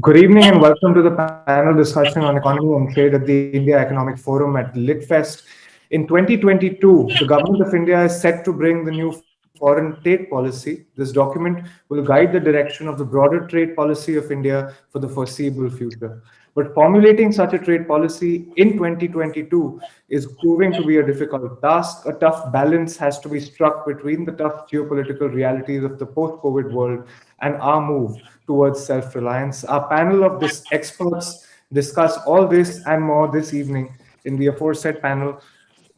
Good evening and welcome to the panel discussion on economy and trade at the India Economic Forum at LITFest. In 2022, the Government of India is set to bring the new foreign trade policy. This document will guide the direction of the broader trade policy of India for the foreseeable future. But formulating such a trade policy in 2022 is proving to be a difficult task. A tough balance has to be struck between the tough geopolitical realities of the post-COVID world and our move towards self-reliance. Our panel of experts discuss all this and more this evening in the aforesaid panel.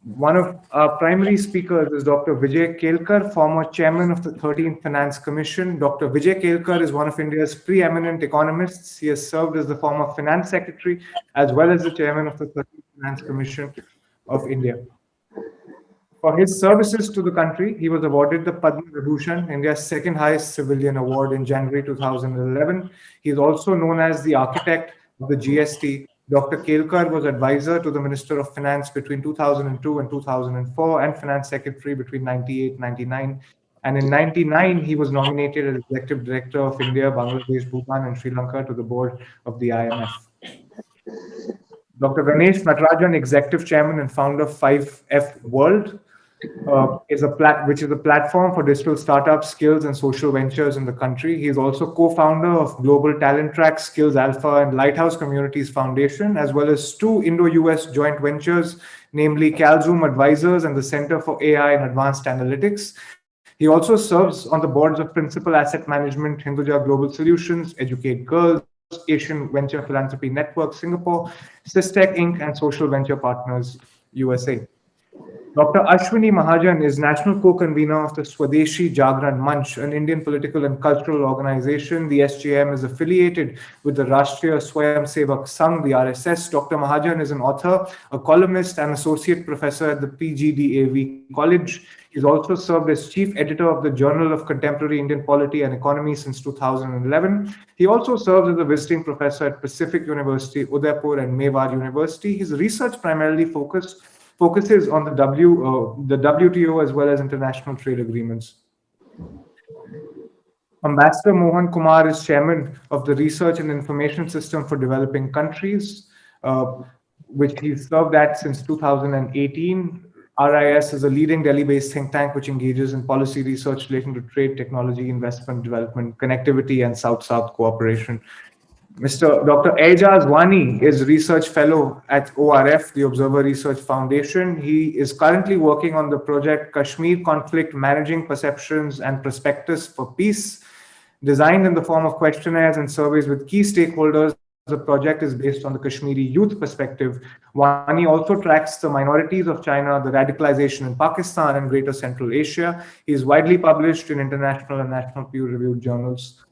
One of our primary speakers is Dr. Vijay Kelkar, former chairman of the 13th Finance Commission. Dr. Vijay Kelkar is one of India's preeminent economists. He has served as the former finance secretary as well as the chairman of the 13th Finance Commission of India. For his services to the country, he was awarded the Padma Vibhushan, India's second highest civilian award, in January 2011. He is also known as the architect of the GST. Dr. Kelkar was advisor to the Minister of Finance between 2002 and 2004 and Finance Secretary between 98 and 99. And in 99, he was nominated as Executive Director of India, Bangladesh, Bhutan, and Sri Lanka to the board of the IMF. Dr. Ganesh Natarajan, Executive Chairman and founder of 5F World, which is a platform for digital startups, skills, and social ventures in the country. He is also co-founder of Global Talent Track, Skills Alpha, and Lighthouse Communities Foundation, as well as two Indo-US joint ventures, namely CalZoom Advisors and the Center for AI and Advanced Analytics. He also serves on the boards of Principal Asset Management, Hinduja Global Solutions, Educate Girls, Asian Venture Philanthropy Network, Singapore, Systech Inc., and Social Venture Partners, USA. Dr. Ashwini Mahajan is national co-convener of the Swadeshi Jagran Manch, an Indian political and cultural organization. The SJM is affiliated with the Rashtriya Swayamsevak Sangh, the RSS. Dr. Mahajan is an author, a columnist, and associate professor at the PGDAV College. He's also served as chief editor of the Journal of Contemporary Indian Polity and Economy since 2011. He also serves as a visiting professor at Pacific University, Udaipur, and Mewar University. His research primarily focuses on the WTO as well as international trade agreements. Ambassador Mohan Kumar is chairman of the Research and Information System for Developing Countries, which he's served at since 2018. RIS is a leading Delhi-based think tank which engages in policy research relating to trade, technology, investment, development, connectivity, and South-South cooperation. Dr. Aijaz Wani is research fellow at ORF, the Observer Research Foundation. He is currently working on the project Kashmir Conflict Managing Perceptions and Prospectus for Peace. Designed in the form of questionnaires and surveys with key stakeholders, the project is based on the Kashmiri youth perspective. Wani also tracks the minorities of China, the radicalization in Pakistan, and Greater Central Asia. He is widely published in international and national peer-reviewed journals.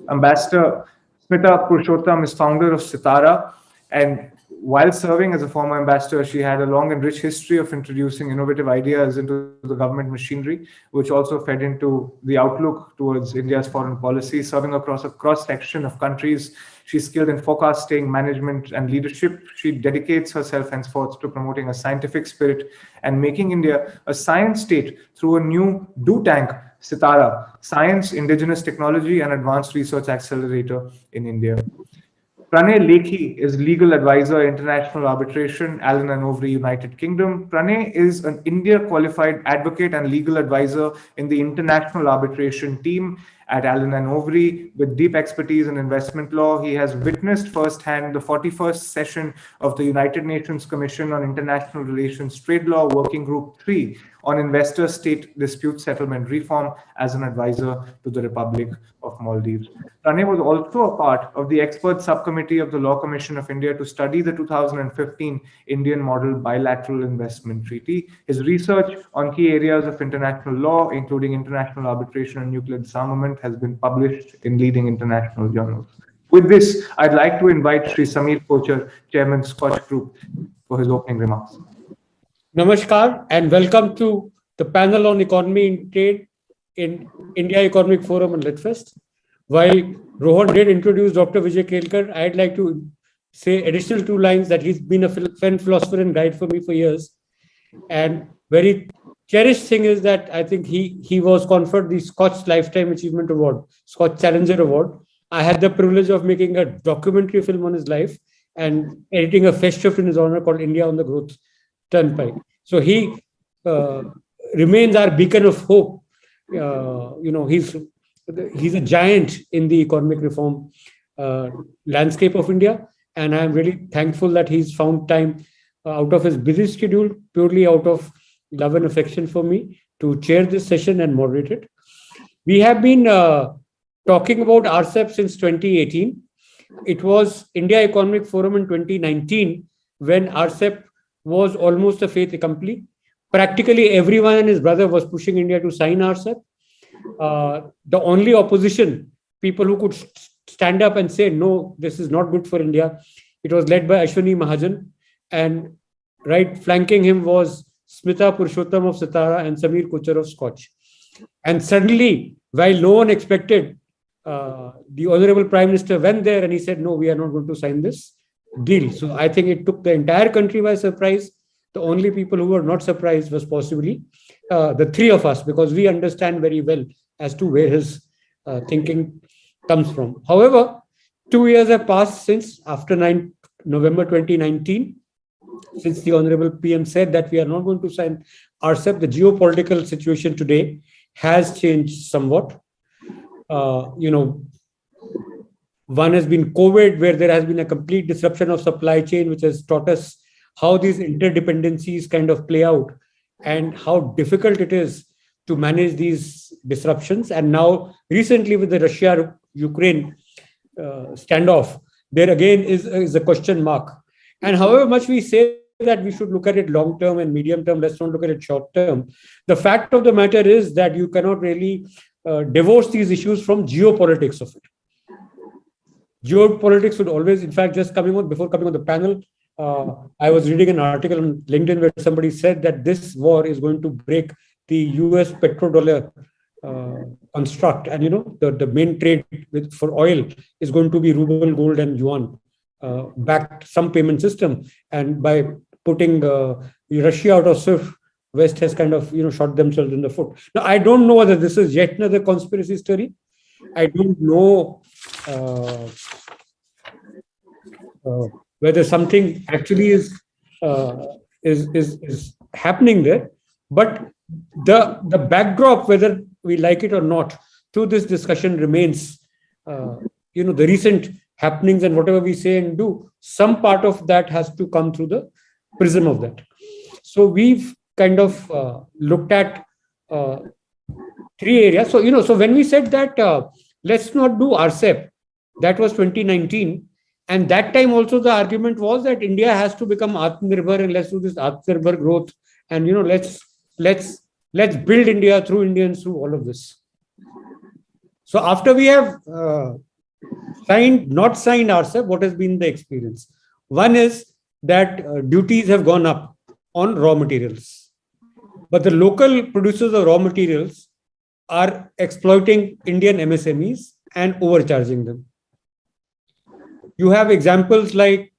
Ambassador Smita Purushottam is founder of Sitara, and while serving as a former ambassador, she had a long and rich history of introducing innovative ideas into the government machinery, which also fed into the outlook towards India's foreign policy. Serving across a cross-section of countries, she's skilled in forecasting, management, and leadership. She dedicates herself henceforth to promoting a scientific spirit and making India a science state through a new do tank, Sitara, Science, Indigenous Technology, and Advanced Research Accelerator in India. Pranay Lekhi is legal advisor, international arbitration, Allen and Overy, United Kingdom. Pranay is an India qualified advocate and legal advisor in the international arbitration team at Allen and Overy. With deep expertise in investment law, he has witnessed firsthand the 41st session of the United Nations Commission on International Relations Trade Law Working Group 3 on Investor-State Dispute Settlement Reform as an advisor to the Republic of Maldives. Pranay was also a part of the expert subcommittee of the Law Commission of India to study the 2015 Indian Model Bilateral Investment Treaty. His research on key areas of international law, including international arbitration and nuclear disarmament, has been published in leading international journals. With this, I'd like to invite Sri Samir Kochar, Chairman, SKOCH Group, for his opening remarks. Namaskar and welcome to the panel on economy and trade in India Economic Forum and LITFest. While Rohan did introduce Dr. Vijay Kelkar, I'd like to say additional 2 lines that he's been a friend, philosopher, and guide for me for years. And very cherished thing is that I think he was conferred the SKOCH Lifetime Achievement Award, SKOCH Challenger Award, I had the privilege of making a documentary film on his life and editing a fest shift in his honor called India on the Growth Turnpike. So he uh, remains our beacon of hope. He's a giant in the economic reform uh, landscape of India, and I am really thankful that he's found time out of his busy schedule, purely out of love and affection for me, to chair this session and moderate it. We have been talking about RCEP since 2018. It was India Economic Forum in 2019 when RCEP was almost a fait accompli. Practically everyone and his brother was pushing India to sign RCEP. The only opposition, people who could stand up and say, no, this is not good for India, it was led by Ashwini Mahajan. And right flanking him was Smita Purushottam of Sitara and Samir Kuchar of SKOCH. And suddenly, while no one expected, the Honorable Prime Minister went there and he said, no, we are not going to sign this deal. So I think it took the entire country by surprise. The only people who were not surprised was possibly the three of us, because we understand very well as to where his thinking comes from. However, 2 years have passed since, after November 2019, since the Honorable PM said that we are not going to sign RCEP. The geopolitical situation today has changed somewhat. One has been COVID, where there has been a complete disruption of supply chain, which has taught us how these interdependencies kind of play out and how difficult it is to manage these disruptions. And now, recently, with the Russia-Ukraine standoff, there again is a question mark. And however much we say that we should look at it long term and medium term, let's not look at it short term. The fact of the matter is that you cannot really divorce these issues from geopolitics of it. Geopolitics would always, in fact, before coming on the panel, I was reading an article on LinkedIn where somebody said that this war is going to break the US petrodollar construct. And, the main trade for oil is going to be ruble, gold, and yuan backed some payment system. And by putting Russia out of SWIFT, West has kind of, shot themselves in the foot. Now, I don't know whether this is yet another conspiracy story. I don't know whether something actually is happening there. But the backdrop, whether we like it or not, to this discussion remains, the recent happenings and whatever we say and do, some part of that has to come through the prism of that. So we've kind of looked at three areas. So when we said that let's not do RCEP, that was 2019. And that time also the argument was that India has to become Atmanirbhar and let's do this Atmanirbhar growth. And, let's build India through Indians, through all of this. So after we have not signed RCEP, what has been the experience? One is that duties have gone up on raw materials. But the local producers of raw materials are exploiting Indian MSMEs and overcharging them. You have examples like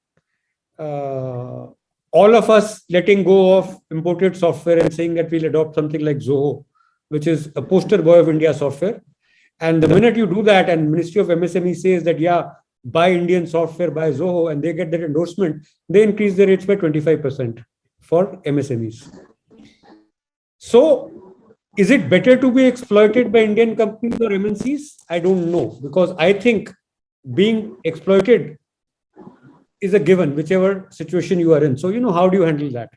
all of us letting go of imported software and saying that we'll adopt something like Zoho, which is a poster boy of India software. And the minute you do that and Ministry of MSME says that, yeah, buy Indian software, buy Zoho, and they get that endorsement, they increase the rates by 25% for MSMEs. So is it better to be exploited by Indian companies or MNCs? I don't know, because I think being exploited is a given, whichever situation you are in. So, how do you handle that?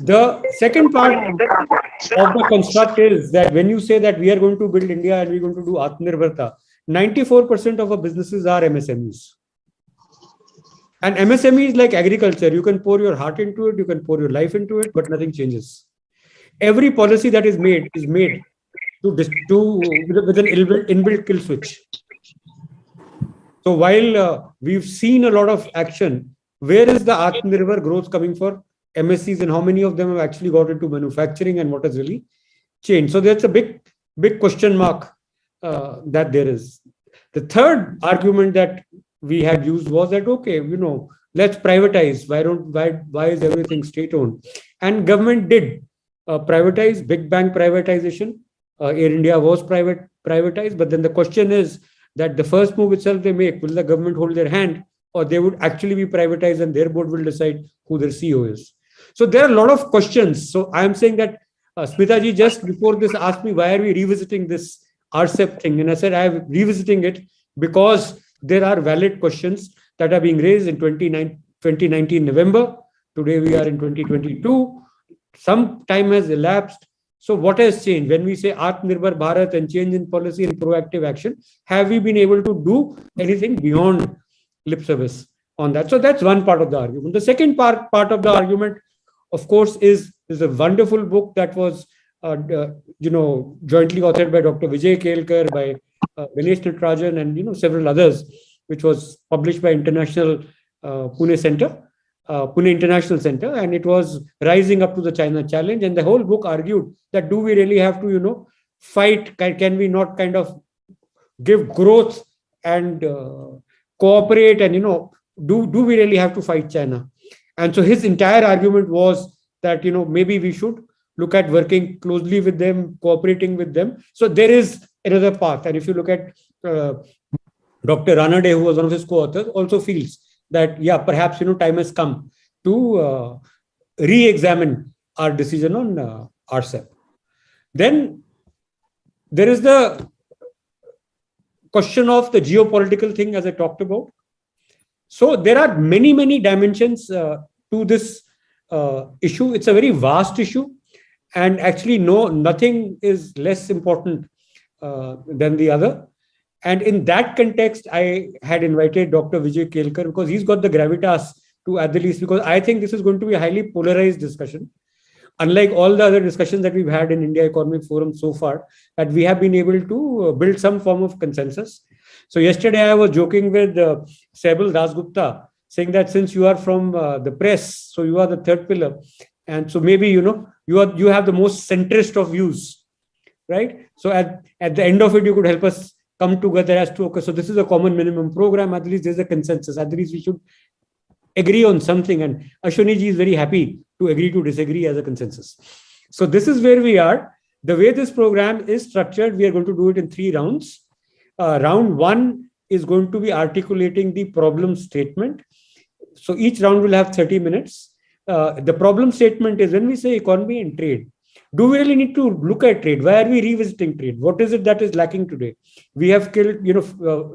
The second part of the construct is that when you say that we are going to build India and we're going to do Atmanirbharta, 94% of our businesses are MSMEs. And MSME is like agriculture. You can pour your heart into it, you can pour your life into it, but nothing changes. Every policy that is made with an inbuilt kill switch. So while we've seen a lot of action, where is the Atmanirbhar growth coming for MSCs and how many of them have actually got into manufacturing and what has really changed? So that's a big question mark that there is. The third argument that we had used was that, okay, let's privatize. Why is everything state-owned? And government did privatize, big bang privatization. Air India was privatized, but then the question is, that the first move itself they make, will the government hold their hand, or they would actually be privatized and their board will decide who their CEO is. So there are a lot of questions. So I am saying that Smita ji just before this asked me, why are we revisiting this RCEP thing? And I said, I am revisiting it because there are valid questions that are being raised in 2019 November. Today we are in 2022. Some time has elapsed. So what has changed? When we say Atmanirbhar Bharat and change in policy and proactive action, have we been able to do anything beyond lip service on that? So that's one part of the argument. The second part of the argument, of course, is a wonderful book that was jointly authored by Dr. Vijay Kelkar, by Ganesh Natarajan, and several others, which was published by International Pune International Center, and it was Rising Up to the China Challenge. And the whole book argued that do we really have to fight? Can we not kind of give growth and cooperate, and do we really have to fight China? And so his entire argument was that maybe we should look at working closely with them, cooperating with them. So there is another path. And if you look at Dr. Ranade, who was one of his co-authors, also feels that perhaps time has come to re-examine our decision on RCEP. Then there is the question of the geopolitical thing, as I talked about. So there are many dimensions to this issue. It's a very vast issue, and actually nothing is less important than the other. And in that context, I had invited Dr. Vijay Kelkar because he's got the gravitas to add the least, because I think this is going to be a highly polarized discussion. Unlike all the other discussions that we've had in India Economic Forum so far, that we have been able to build some form of consensus. So yesterday I was joking with Saibal Dasgupta, saying that since you are from the press, so you are the third pillar. And so maybe, you have the most centrist of views, right? So at the end of it, you could help us come together as to, okay, so this is a common minimum program. At least there's a consensus. At least we should agree on something. And Ashwini ji is very happy to agree to disagree as a consensus. So this is where we are. The way this program is structured, we are going to do it in 3 rounds. Round 1 is going to be articulating the problem statement. So each round will have 30 minutes. The problem statement is, when we say economy and trade, do we really need to look at trade? Why are we revisiting trade? What is it that is lacking today? We have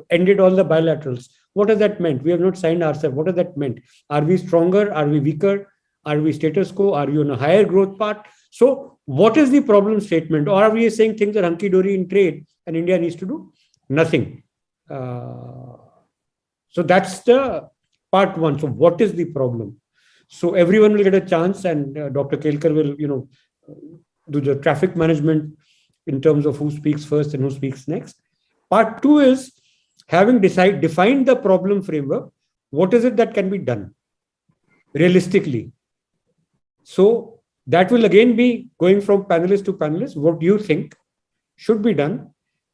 ended all the bilaterals. What has that meant? We have not signed RCEP. What has that meant? Are we stronger? Are we weaker? Are we status quo? Are we on a higher growth path? So what is the problem statement? Or are we saying things are hunky-dory in trade and India needs to do nothing? So that's the part 1. So what is the problem? So everyone will get a chance, and Dr. Kelkar will, do the traffic management in terms of who speaks first and who speaks next. Part 2 is, having defined the problem framework, what is it that can be done realistically? So that will again be going from panelist to panelist. What do you think should be done?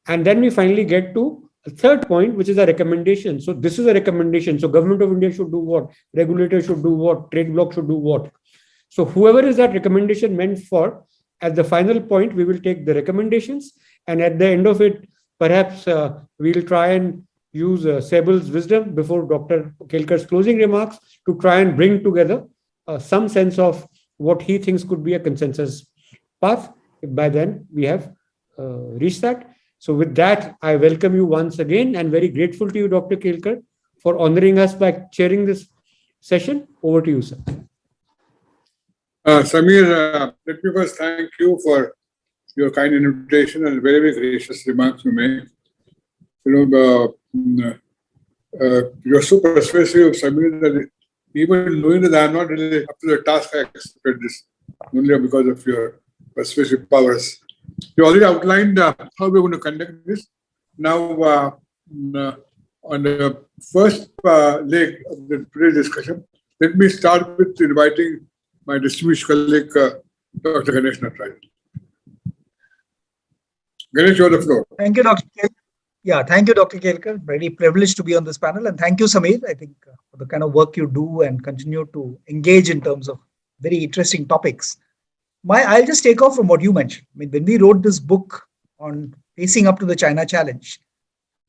And then we finally get to a third point, which is a recommendation. So this is a recommendation. So Government of India should do what? Regulator should do what? Trade bloc should do what? So whoever is that recommendation meant for, at the final point, we will take the recommendations. And at the end of it, perhaps we'll try and use Saibal's wisdom before Dr. Kelkar's closing remarks to try and bring together some sense of what he thinks could be a consensus path. By then, we have reached that. So with that, I welcome you once again, and very grateful to you, Dr. Kelkar, for honoring us by chairing this session. Over to you, sir. Samir, let me first thank you for your kind invitation and very, very gracious remarks you made. You're so persuasive, Samir, that even knowing that I'm not really up to the task, I accepted this only because of your persuasive powers. You already outlined how we're going to conduct this. Now, on the first leg of the today's discussion, let me start with inviting my distinguished colleague, Dr. Ganesh Natarajan. Ganesh, you have the floor. Thank you, Dr. Kelkar. Yeah, thank you, Dr. Kelkar. Very privileged to be on this panel. And thank you, Samir, I think, for the kind of work you do and continue to engage in terms of very interesting topics. I'll just take off from what you mentioned. I mean, when we wrote this book on facing up to the China challenge,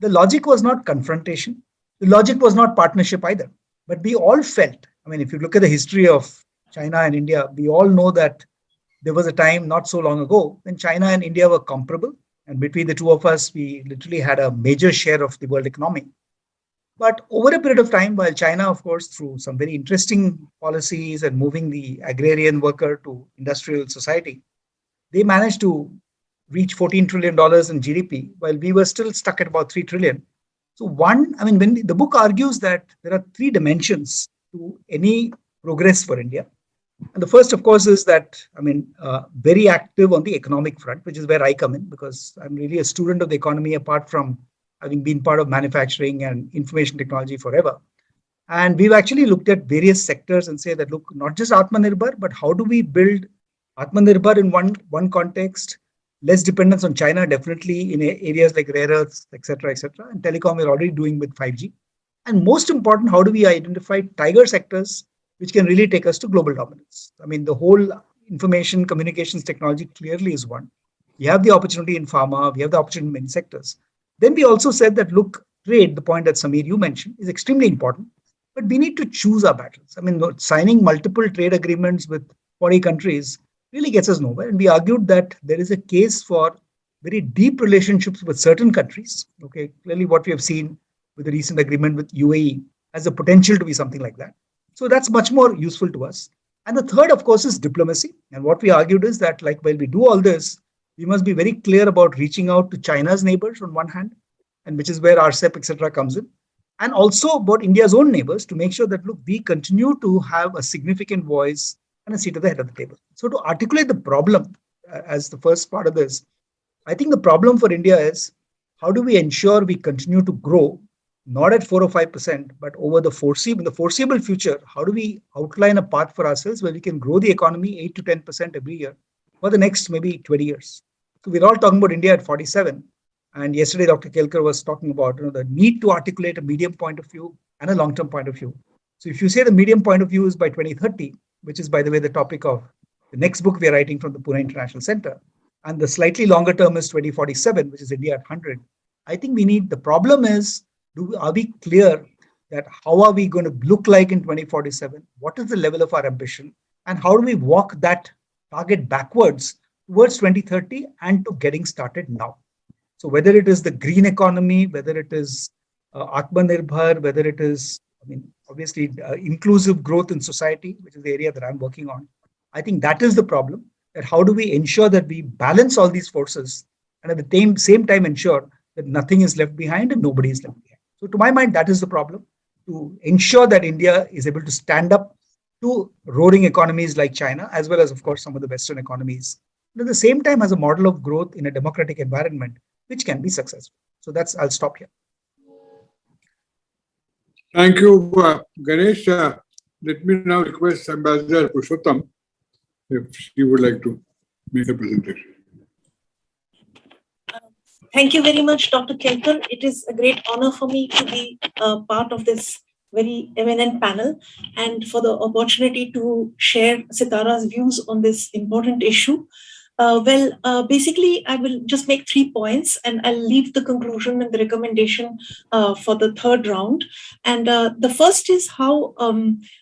the logic was not confrontation. The logic was not partnership either. But we all felt, I mean, if you look at the history of China and India, we all know that there was a time not so long ago when China and India were comparable. And between the two of us, we literally had a major share of the world economy. But over a period of time, while China, of course, through some very interesting policies and moving the agrarian worker to industrial society, they managed to reach $14 trillion in GDP, while we were still stuck at about 3 trillion. So one, I mean, when the book argues that there are three dimensions to any progress for India. And the first, of course, is that, I mean, very active on the economic front, which is where I come in, because I'm really a student of the economy, apart from having been part of manufacturing and information technology forever. And we've actually looked at various sectors and say that, look, not just Atmanirbhar, but how do we build Atmanirbhar in one context, less dependence on China, definitely in areas like rare earths, et cetera, and telecom we're already doing with 5G. And most important, how do we identify tiger sectors which can really take us to global dominance? I mean, the whole information communications technology clearly is one. We have the opportunity in pharma, we have the opportunity in many sectors. Then we also said that, look, trade, the point that Samir, you mentioned, is extremely important, but we need to choose our battles. I mean, signing multiple trade agreements with 40 countries really gets us nowhere. And we argued that there is a case for very deep relationships with certain countries. Okay, clearly what we have seen with the recent agreement with UAE has the potential to be something like that. So that's much more useful to us. And the third, of course, is diplomacy. And what we argued is that, like, while we do all this, we must be very clear about reaching out to China's neighbors on one hand, and which is where RCEP, etc., comes in, and also about India's own neighbors to make sure that, look, we continue to have a significant voice and a seat at the head of the table. So to articulate the problem as the first part of this, I think the problem for India is how do we ensure we continue to grow, not at 4 or 5%, but over the foreseeable future, how do we outline a path for ourselves where we can grow the economy 8 to 10% every year for the next maybe 20 years? So we're all talking about India at 47. And yesterday, Dr. Kelkar was talking about the need to articulate a medium point of view and a long-term point of view. So if you say the medium point of view is by 2030, which is, by the way, the topic of the next book we are writing from the Pune International Center, and the slightly longer term is 2047, which is India at 100, I think we need, the problem is, are we clear that how are we going to look like in 2047? What is the level of our ambition? And how do we walk that target backwards towards 2030 and to getting started now? So whether it is the green economy, whether it is Atmanirbhar, whether it is, I mean, obviously inclusive growth in society, which is the area that I'm working on, I think that is the problem. That how do we ensure that we balance all these forces and at the same time ensure that nothing is left behind and nobody is left behind. So to my mind, that is the problem, to ensure that India is able to stand up to roaring economies like China, as well as, of course, some of the Western economies, and at the same time as a model of growth in a democratic environment, which can be successful. So I'll stop here. Thank you, Ganesh. Let me now request Ambassador Purushottam if she would like to make a presentation. Thank you very much, Dr. Kelkar. It is a great honor for me to be part of this very eminent panel and for the opportunity to share Sitara's views on this important issue. Basically, I will just make 3 points and I'll leave the conclusion and the recommendation for the third round. And the first is how,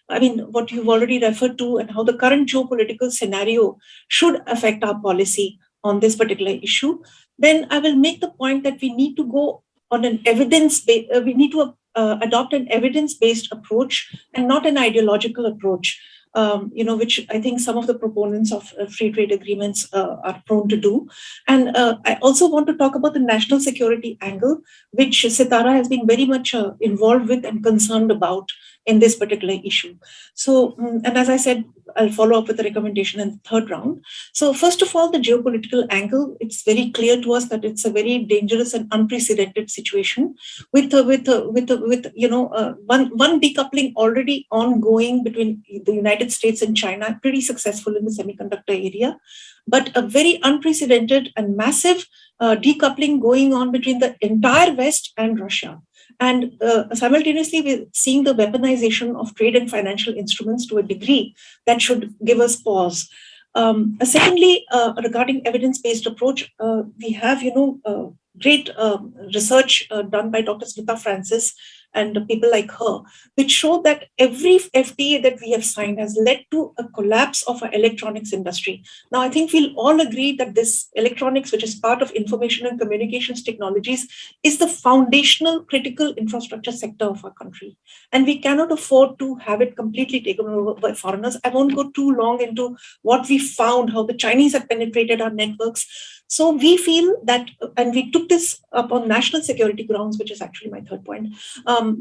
what you've already referred to and how the current geopolitical scenario should affect our policy on this particular issue. Then I will make the point that we need to go on an we need to adopt an evidence-based approach and not an ideological approach. Which I think some of the proponents of free trade agreements are prone to do. And I also want to talk about the national security angle, which Sitara has been very much involved with and concerned about in this particular issue. So, and as I said, I'll follow up with the recommendation in the third round. So first of all, the geopolitical angle, it's very clear to us that it's a very dangerous and unprecedented situation with one decoupling already ongoing between the United States and China, pretty successful in the semiconductor area, but a very unprecedented and massive decoupling going on between the entire West and Russia. And simultaneously, we're seeing the weaponization of trade and financial instruments to a degree that should give us pause. Secondly, regarding evidence-based approach, we have, great research done by Dr. Smita Francis and people like her, which show that every FTA that we have signed has led to a collapse of our electronics industry. Now, I think we'll all agree that this electronics, which is part of information and communications technologies, is the foundational critical infrastructure sector of our country. And we cannot afford to have it completely taken over by foreigners. I won't go too long into what we found, how the Chinese have penetrated our networks. So we feel that, and we took this up on national security grounds, which is actually my third point,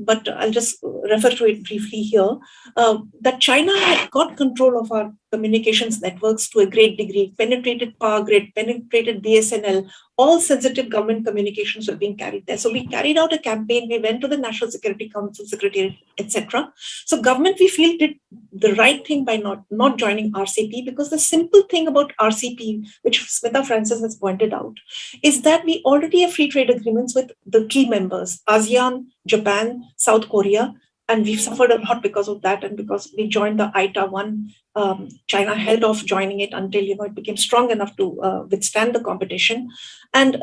but I'll just refer to it briefly here, that China had got control of our communications networks to a great degree, penetrated power grid, penetrated BSNL, all sensitive government communications were being carried there. So we carried out a campaign, we went to the National Security Council Secretariat, etc. So government, we feel, did the right thing by not joining RCP, because the simple thing about RCP, which Smita Francis has pointed out, is that we already have free trade agreements with the key members, ASEAN, Japan, South Korea, and we've suffered a lot because of that, and because we joined the ITA 1, China held off joining it until it became strong enough to withstand the competition. And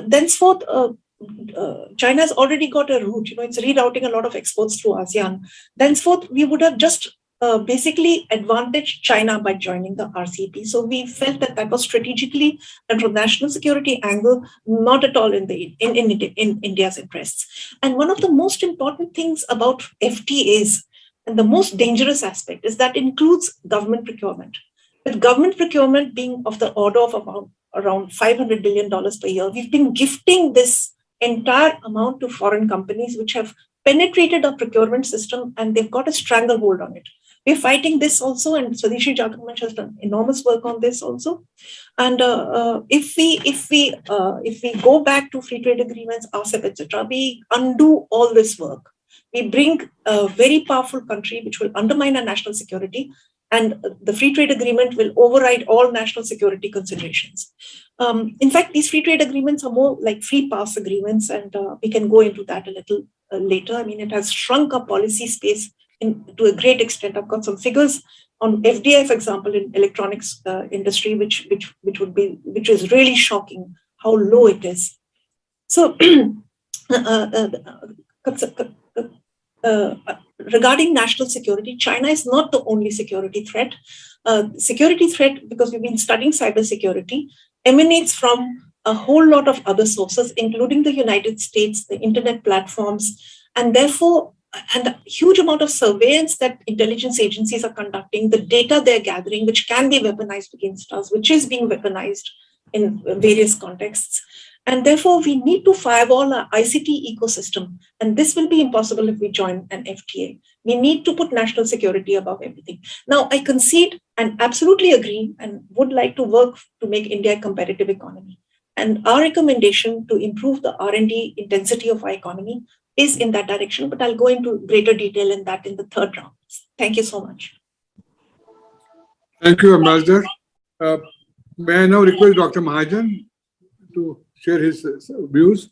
thenceforth, China has already got a route. It's rerouting a lot of exports through ASEAN. Thenceforth, we would have just basically advantaged China by joining the RCP. So we felt that that was strategically and from national security angle not at all in India's interests. And one of the most important things about FTAs, and the most dangerous aspect, is that it includes government procurement. With government procurement being of the order of around $500 billion per year, we've been gifting this entire amount to foreign companies which have penetrated our procurement system, and they've got a stranglehold on it. We're fighting this also, and Swadeshi Jagamanch has done enormous work on this also. And if we go back to free trade agreements, RCEP, etc., we undo all this work. We bring a very powerful country which will undermine our national security, and the free trade agreement will override all national security considerations. In fact, these free trade agreements are more like free pass agreements, and we can go into that a little later. I mean, it has shrunk our policy space to a great extent. I've got some figures on FDI, for example, in electronics industry, which is really shocking how low it is. So, regarding national security, China is not the only security threat. Security threat, because we've been studying cybersecurity, emanates from a whole lot of other sources, including the United States, the internet platforms, and therefore, and the huge amount of surveillance that intelligence agencies are conducting, the data they're gathering, which can be weaponized against us, which is being weaponized in various contexts. And therefore, we need to firewall our ICT ecosystem. And this will be impossible if we join an FTA. We need to put national security above everything. Now, I concede and absolutely agree and would like to work to make India a competitive economy. And our recommendation to improve the R&D intensity of our economy is in that direction, but I'll go into greater detail in that in the third round. Thank you so much. Thank you, Ambassador. May I now request Dr. Mahajan to share his views?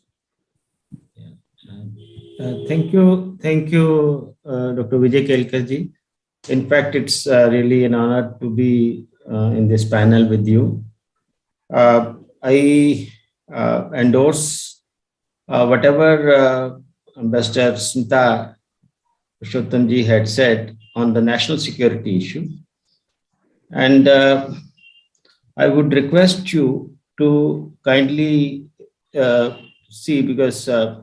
Thank you, Dr. Vijay Kelkar ji. In fact, it's really an honor to be in this panel with you. I endorse whatever Ambassador Smita Purushottam ji had said on the national security issue. And I would request you to kindly see, because our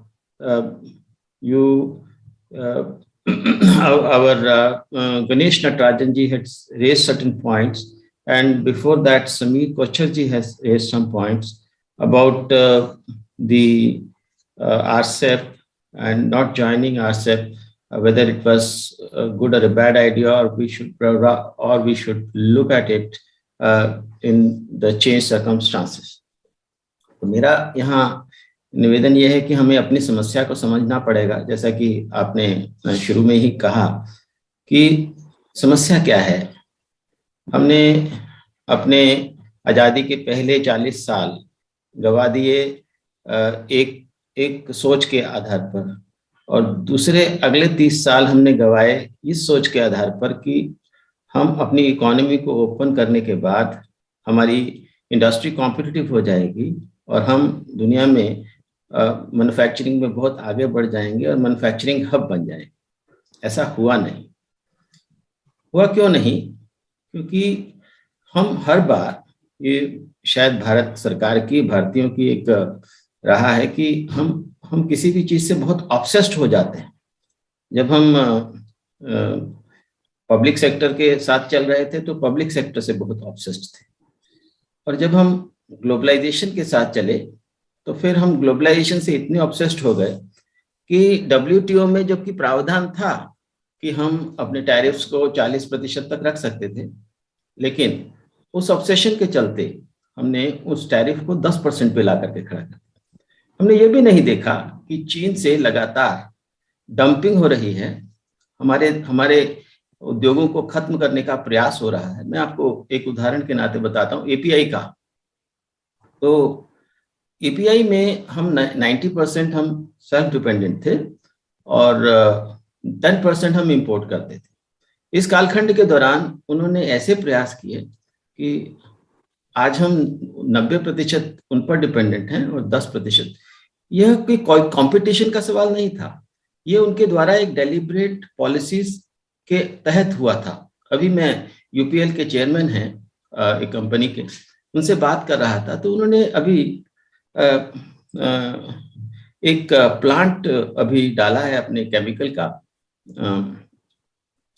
Ganesh Natarajan ji had raised certain points, and before that Sameer Kochhar ji has raised some points about the RCEP and not joining RCEP, whether it was a good or a bad idea, or we should look at it in the changed circumstances. तो मेरा यहाँ निवेदन यह है कि हमें अपनी समस्या को समझना पड़ेगा, जैसा कि आपने शुरू में ही कहा कि समस्या क्या है। हमने अपने आज़ादी के पहले 40 साल गवा दिए एक सोच के आधार पर, और दूसरे अगले 30 साल हमने गवाए इस सोच के आधार पर कि हम अपनी इकोनॉमी को ओपन करने के बाद हमारी इंडस्ट्री कॉम्पिटिटिव हो जाएगी और हम दुनिया में मैन्युफैक्चरिंग में बहुत आगे बढ़ जाएंगे और मैन्युफैक्चरिंग हब बन जाएंगे। ऐसा हुआ नहीं। हुआ क्यों नहीं? क्योंकि हम हर बार, ये शायद भारत सरकार की, भारतीयों की एक रहा है कि हम किसी भी चीज से बहुत ऑब्सेस्ड हो जाते हैं। जब हम पब्लिक सेक्टर के साथ चल रहे थे तो पब्लिक सेक्टर से बहुत ऑब्सेस्ड थे, और जब हम ग्लोबलाइजेशन के साथ चले तो फिर हम ग्लोबलाइजेशन से इतने ऑब्सेस्ड हो गए कि WTO में जबकि प्रावधान था कि हम अपने टैरिफ्स को 40% तक रख सकते थे, लेकिन उस ऑब्सेशन के चलते हमने उस टैरिफ को 10% पे ला करके खड़ा कर दिया। हमने ये भी नहीं देखा कि चीन से लगातार डंपिंग हो रही है, हमारे उद्योगों को खत्म करने का प्रयास हो रहा है। मैं आपको एक उदाहरण के नाते बताता हूँ, एपीआई का। तो एपीआई में हम 90% हम सेल्फ डिपेंडेंट थे और 10% हम इंपोर्ट करते थे। इस कालखंड के दौरान उन्होंने ऐसे प्रयास किए कि आज हम 90% उन पर डिपेंडेंट हैं और 10%। यह कोई कंपटीशन का सवाल नहीं था, ये उनके द्वारा एक डेलिब्रेट पॉलिसीज के तहत हुआ था। अभी मैं यूपीएल के चेयरमैन हैं एक कंपनी के, उनसे बात कर रहा था, तो उन्होंने अभी एक प्लांट अभी डाला है अपने केमिकल का,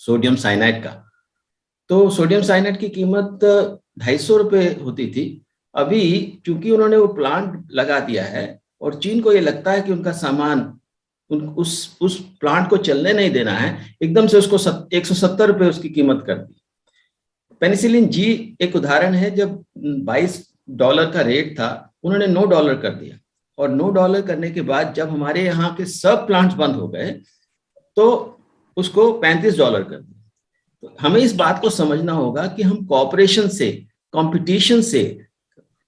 सोडियम साइनाइड का। तो सोडियम साइनाइड की कीमत 250 रुपये होती थी। अभी चूंकि उन्होंने वो प्लांट लगा दिया है और चीन को ये लगता है कि उनका सामान उस प्लांट को चलने नहीं देना है, एकदम से उसको 170 रुपये उसकी कीमत कर दी। पेनिसिलिन जी एक उदाहरण है, जब $22 का रेट था उन्होंने $9 कर दिया, और $9 करने के बाद जब हमारे यहाँ के सब प्लांट्स बंद हो गए तो उसको $35 कर दिया। तो हमें इस बात को समझना होगा कि हम कॉपरेशन से, कंपटीशन से,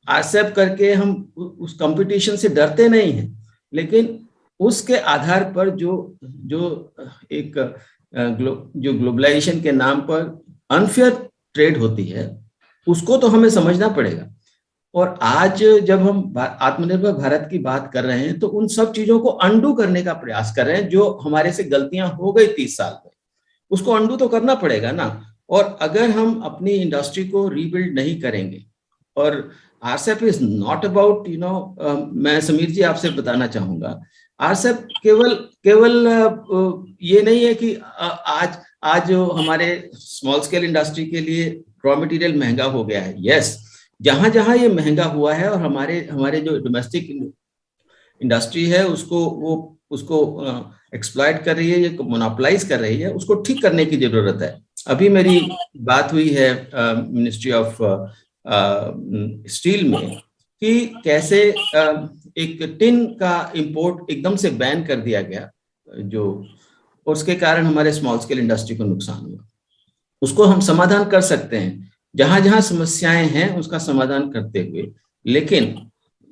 आरसेप करके हम उस कंपटीशन से डरते नहीं हैं, लेकिन उसके आधार पर जो ग्लोबलाइजेशन के नाम पर अनफेयर ट्रेड होती है, उसको तो हमें समझना पड़ेगा। और आज जब हम आत्मनिर्भर भारत की बात कर रहे हैं तो उन सब चीजों को अंडू करने का प्रयास कर रहे हैं। जो हमारे से गलतियां हो गई 30 साल में, उसको अंडू तो करना पड़ेगा ना। और अगर हम अपनी इंडस्ट्री को रीबिल्ड नहीं करेंगे, और आरसेप इज नॉट अबाउट मैं समीर जी आपसे बताना चाहूंगा, आरसेप केवल ये नहीं है कि आज जो हमारे स्मॉल स्केल इंडस्ट्री के लिए रॉ मटेरियल महंगा हो गया है। यस, जहां जहां ये महंगा हुआ है और हमारे जो डोमेस्टिक इंडस्ट्री है उसको एक्सप्लॉइट कर रही है, ये मोनोपोलाइज कर रही है, उसको ठीक करने की जरूरत है। अभी मेरी बात हुई है मिनिस्ट्री ऑफ स्टील में कि कैसे एक टिन का इंपोर्ट एकदम से बैन कर दिया गया, जो उसके कारण हमारे स्मॉल स्केल इंडस्ट्री को नुकसान हुआ। उसको हम समाधान कर सकते हैं, जहां जहां समस्याएं हैं उसका समाधान करते हुए। लेकिन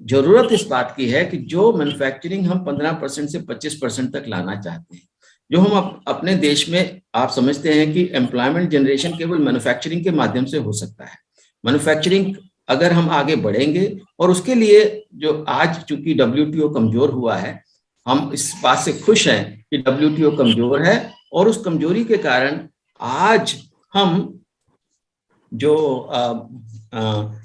जरूरत इस बात की है कि जो मैन्युफैक्चरिंग हम 15% से 25% तक लाना चाहते हैं, जो हम अपने देश में, आप समझते हैं कि एम्प्लॉयमेंट जनरेशन केवल मैन्युफैक्चरिंग के माध्यम से हो सकता है। मैन्युफैक्चरिंग अगर हम आगे बढ़ेंगे, और उसके लिए जो आज चूंकि WTO कमजोर हुआ है, हम इस बात से खुश हैं कि WTO कमजोर है, और उस कमजोरी के कारण आज हम जो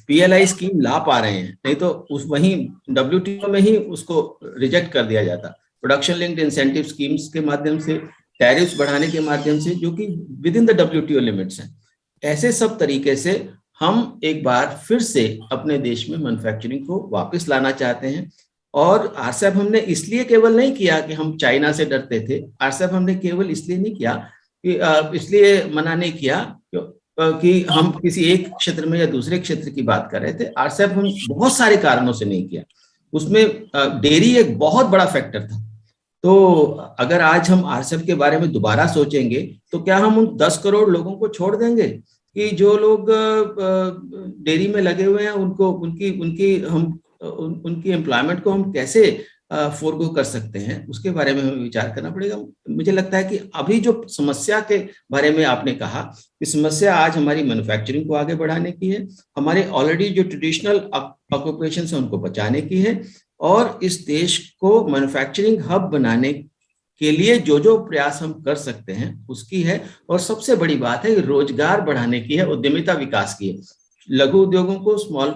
PLI स्कीम ला पा रहे हैं, नहीं तो वहीं WTO में ही उसको रिजेक्ट कर दिया जाता। प्रोडक्शन लिंक्ड इंसेंटिव स्कीम्स के माध्यम से, टैरिफ्स बढ़ाने के माध्यम से, जो कि with in the WTO limits हैं। ऐसे सब तरीके से हम एक बार फिर से अपने देश में मैन्युफैक्चरिंग को वापस लाना चाहते हैं। और आरसेप हमने इसलिए केवल नहीं किया कि हम चाइना से डरते थे, आरसेप हमने केवल इसलिए नहीं किया कि इसलिए मना नहीं किया कि हम किसी एक क्षेत्र में या दूसरे क्षेत्र की बात कर रहे थे। आरसेप हम बहुत सारे कारणों से नहीं किया, उसमें डेयरी एक बहुत बड़ा फैक्टर था। तो अगर आज हम आरसेप के बारे में दोबारा सोचेंगे तो क्या हम उन 10 करोड़ लोगों को छोड़ देंगे कि जो लोग डेयरी में लगे हुए हैं, उनकी एम्प्लॉयमेंट को हम कैसे फोरगो कर सकते हैं, उसके बारे में हमें विचार करना पड़ेगा। मुझे लगता है कि अभी जो समस्या के बारे में आपने कहा कि समस्या आज हमारी मैन्युफैक्चरिंग को आगे बढ़ाने की है, हमारे ऑलरेडी जो ट्रेडिशनल ऑक्यूपेशन है उनको बचाने की है, और इस देश को मैन्युफैक्चरिंग हब बनाने के लिए जो जो प्रयास हम कर सकते हैं उसकी है। और सबसे बड़ी बात है रोजगार बढ़ाने की है, उद्यमिता विकास की है। लघु उद्योगों को, स्मॉल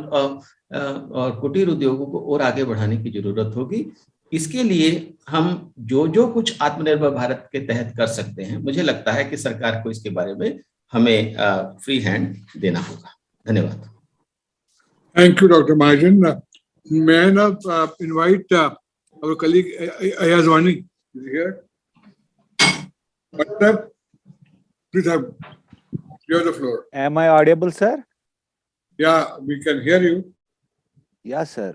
और कुटीर उद्योगों को और आगे बढ़ाने की जरूरत होगी। इसके लिए हम जो जो कुछ आत्मनिर्भर भारत के तहत कर सकते हैं, मुझे लगता है कि सरकार को इसके बारे में हमें फ्री हैंड देना होगा। धन्यवाद। Thank you, Dr. Mahajan. May I now invite our colleague Ayazwani? Is he here? Please have you have the floor. Am I audible, sir? Yeah, we can hear you. Yes, sir.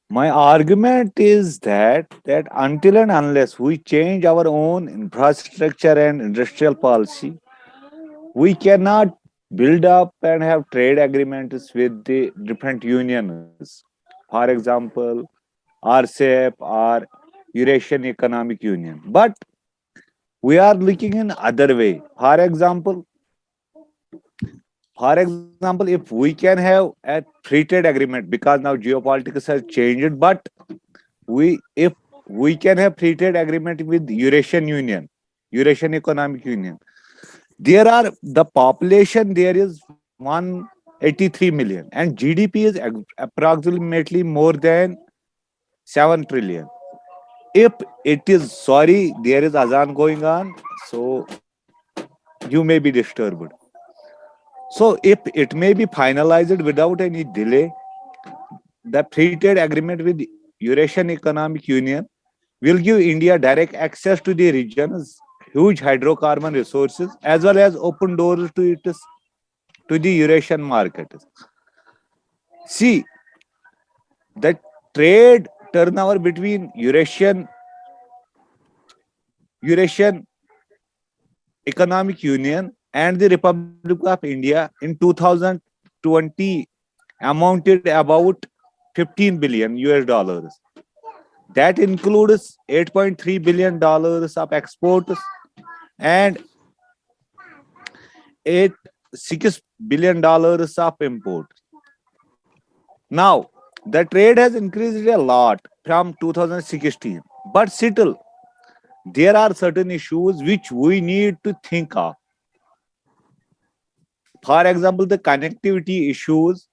My argument is that until and unless we change our own infrastructure and industrial policy, we cannot build up and have trade agreements with the different unions. For example, RCEP or Eurasian Economic Union. But we are looking in other way. For example, if we can have a free trade agreement, because now geopolitics has changed, but if we can have free trade agreement with Eurasian Union, Eurasian Economic Union, the population there is 183 million and GDP is approximately more than 7 trillion. If it is, sorry, there is azan going on, so you may be disturbed. So if it may be finalized without any delay, the free trade agreement with Eurasian Economic Union will give India direct access to the region's huge hydrocarbon resources as well as open doors to the Eurasian market. See, the trade turnover between Eurasian Economic Union and the Republic of India in 2020 amounted about $15 billion US. That includes $8.3 billion of exports and $6 billion of imports. Now, the trade has increased a lot from 2016, but still, there are certain issues which we need to think of. For example, the connectivity issues,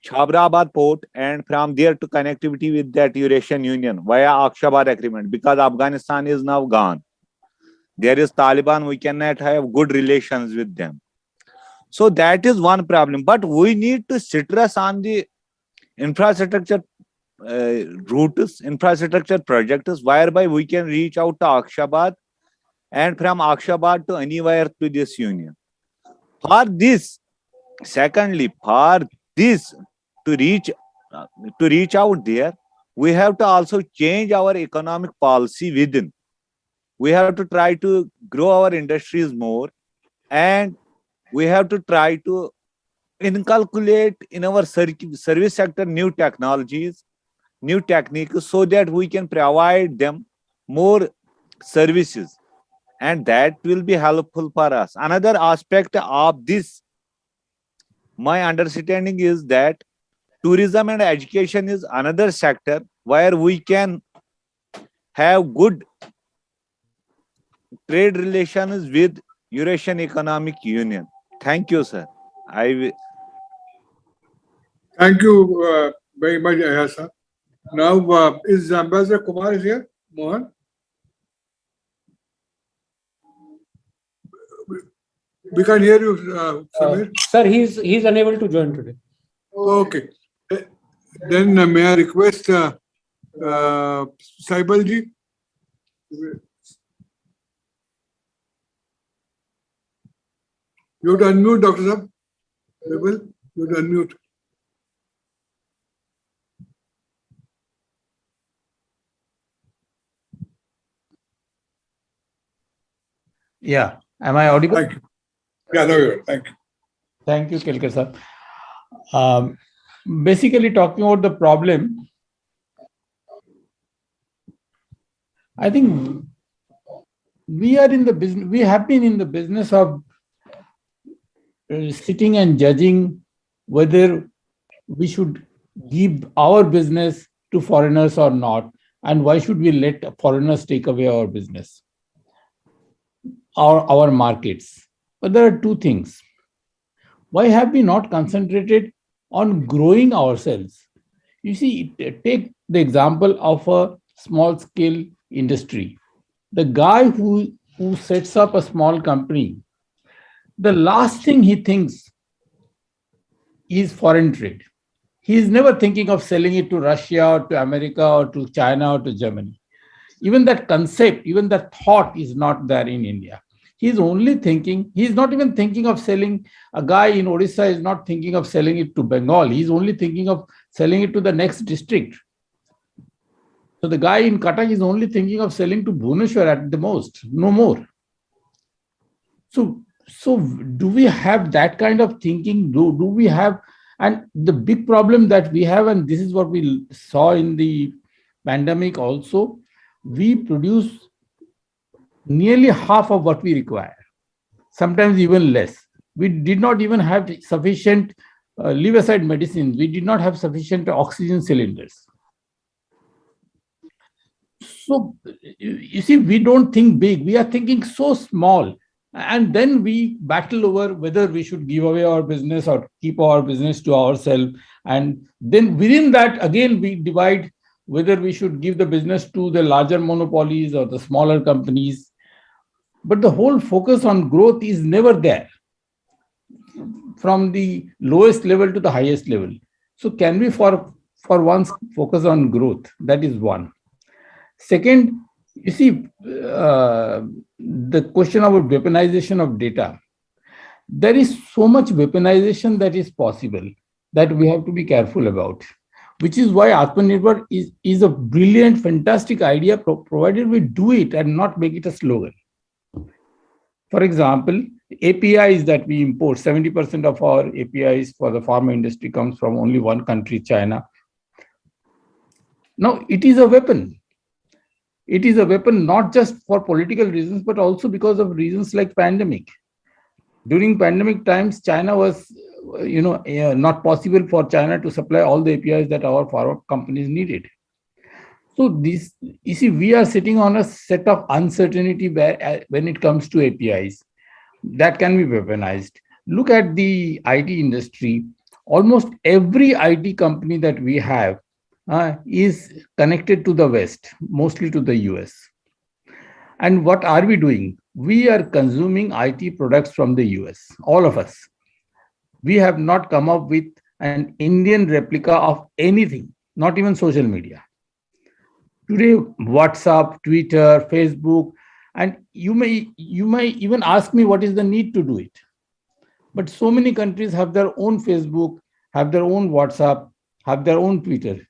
Chabrabad port, and from there to connectivity with that Eurasian Union via Akshabad agreement, because Afghanistan is now gone. There is Taliban, we cannot have good relations with them. So that is one problem, but we need to stress on the infrastructure routes, infrastructure projects, whereby we can reach out to Akshabad and from Akshabad to anywhere to this union. For this, secondly, for this to reach out there, we have to also change our economic policy within. We have to try to grow our industries more, and we have to try to inculcate in our service sector new technologies, new techniques, so that we can provide them more services, and that will be helpful for us. Another aspect of this, my understanding is that tourism and education is another sector where we can have good trade relations with Eurasian Economic Union. Thank you, sir. Thank you very much, Ayasa. Now, is Ambassador Kumar is here? Mohan? We can hear you, Samir. Sir, he's unable to join today. Okay. Then may I request Saibalji? You have to unmute, Dr. Saab. Saibal, you have to unmute. Yeah. Am I audible? Thank you. Yeah, no, you're. Thank you. Thank you, Kelkar sir. Basically, talking about the problem, I think we are in the business, we have been in the business of sitting and judging whether we should give our business to foreigners or not, and why should we let foreigners take away our business, our markets. But there are two things. Why have we not concentrated on growing ourselves? You see, take the example of a small scale industry. The guy who sets up a small company, the last thing he thinks is foreign trade. He is never thinking of selling it to Russia or to America or to China or to Germany. Even that concept, even that thought is not there in India. He's only thinking, he's not even thinking of selling, a guy in Odisha is not thinking of selling it to Bengal. He's only thinking of selling it to the next district. So the guy in Cuttack is only thinking of selling to Bhubaneswar at the most, no more. So do we have that kind of thinking? Do we have, and the big problem that we have, and this is what we saw in the pandemic also, we produce nearly half of what we require, sometimes even less. We did not even have sufficient, leave aside medicines, we did not have sufficient oxygen cylinders. So you see, we don't think big, we are thinking so small. And then we battle over whether we should give away our business or keep our business to ourselves. And then within that, again, we divide whether we should give the business to the larger monopolies or the smaller companies. But the whole focus on growth is never there, from the lowest level to the highest level. So can we for once focus on growth? That is one. Second, you see, the question about weaponization of data. There is so much weaponization that is possible that we have to be careful about, which is why Atmanirbhar is a brilliant, fantastic idea, provided we do it and not make it a slogan. For example, APIs that we import, 70% of our APIs for the pharma industry comes from only one country, China. Now, it is a weapon. It is a weapon not just for political reasons, but also because of reasons like pandemic. During pandemic times, China was, not possible for China to supply all the APIs that our pharma companies needed. So this, you see, we are sitting on a set of uncertainty when it comes to APIs that can be weaponized. Look at the IT industry. Almost every IT company that we have is connected to the West, mostly to the US. And what are we doing? We are consuming IT products from the US, all of us. We have not come up with an Indian replica of anything, not even social media. Today, WhatsApp, Twitter, Facebook, and you may even ask me what is the need to do it. But so many countries have their own Facebook, have their own WhatsApp, have their own Twitter.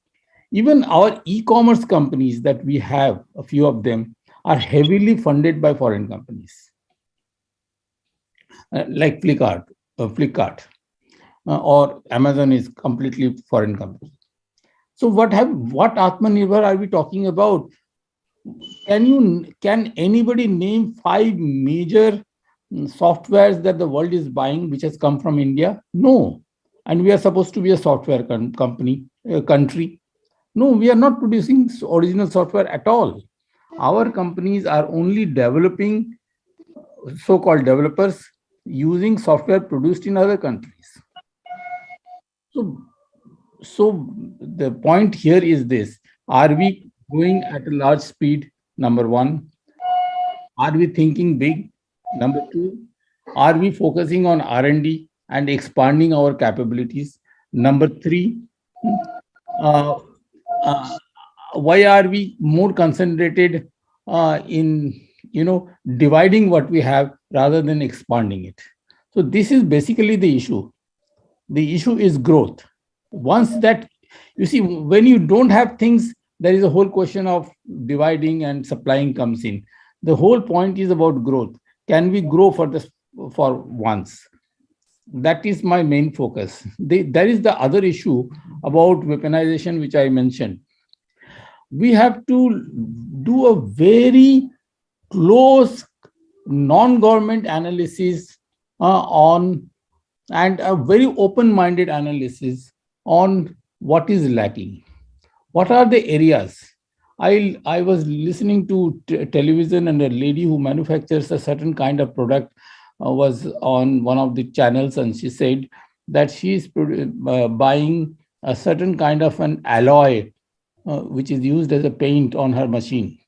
Even our e-commerce companies that we have, a few of them, are heavily funded by foreign companies, like Flipkart, or Amazon is completely foreign company. So what Atmanirbhar are we talking about? Can anybody name 5 major softwares that the world is buying which has come from India? No. And we are supposed to be a software country. No, we are not producing original software at all. Our companies are only developing, so-called developers, using software produced in other countries. So the point here is this: are we going at a large speed? Number one. Are we thinking big? Number two. Are we focusing on R&D and expanding our capabilities? Number three. Why are we more concentrated in dividing what we have rather than expanding it? So this is basically the issue. The issue is growth. Once that, you see, when you don't have things, there is a whole question of dividing and supplying comes in. The whole point is about growth. Can we grow for once? That is my main focus. There is the other issue about weaponization, which I mentioned. we have to do a very close non-government analysis on and a very open-minded analysis on what is lacking. What are the areas? I was listening to television, and a lady who manufactures a certain kind of product was on one of the channels, and she said that she is buying a certain kind of an alloy which is used as a paint on her machine.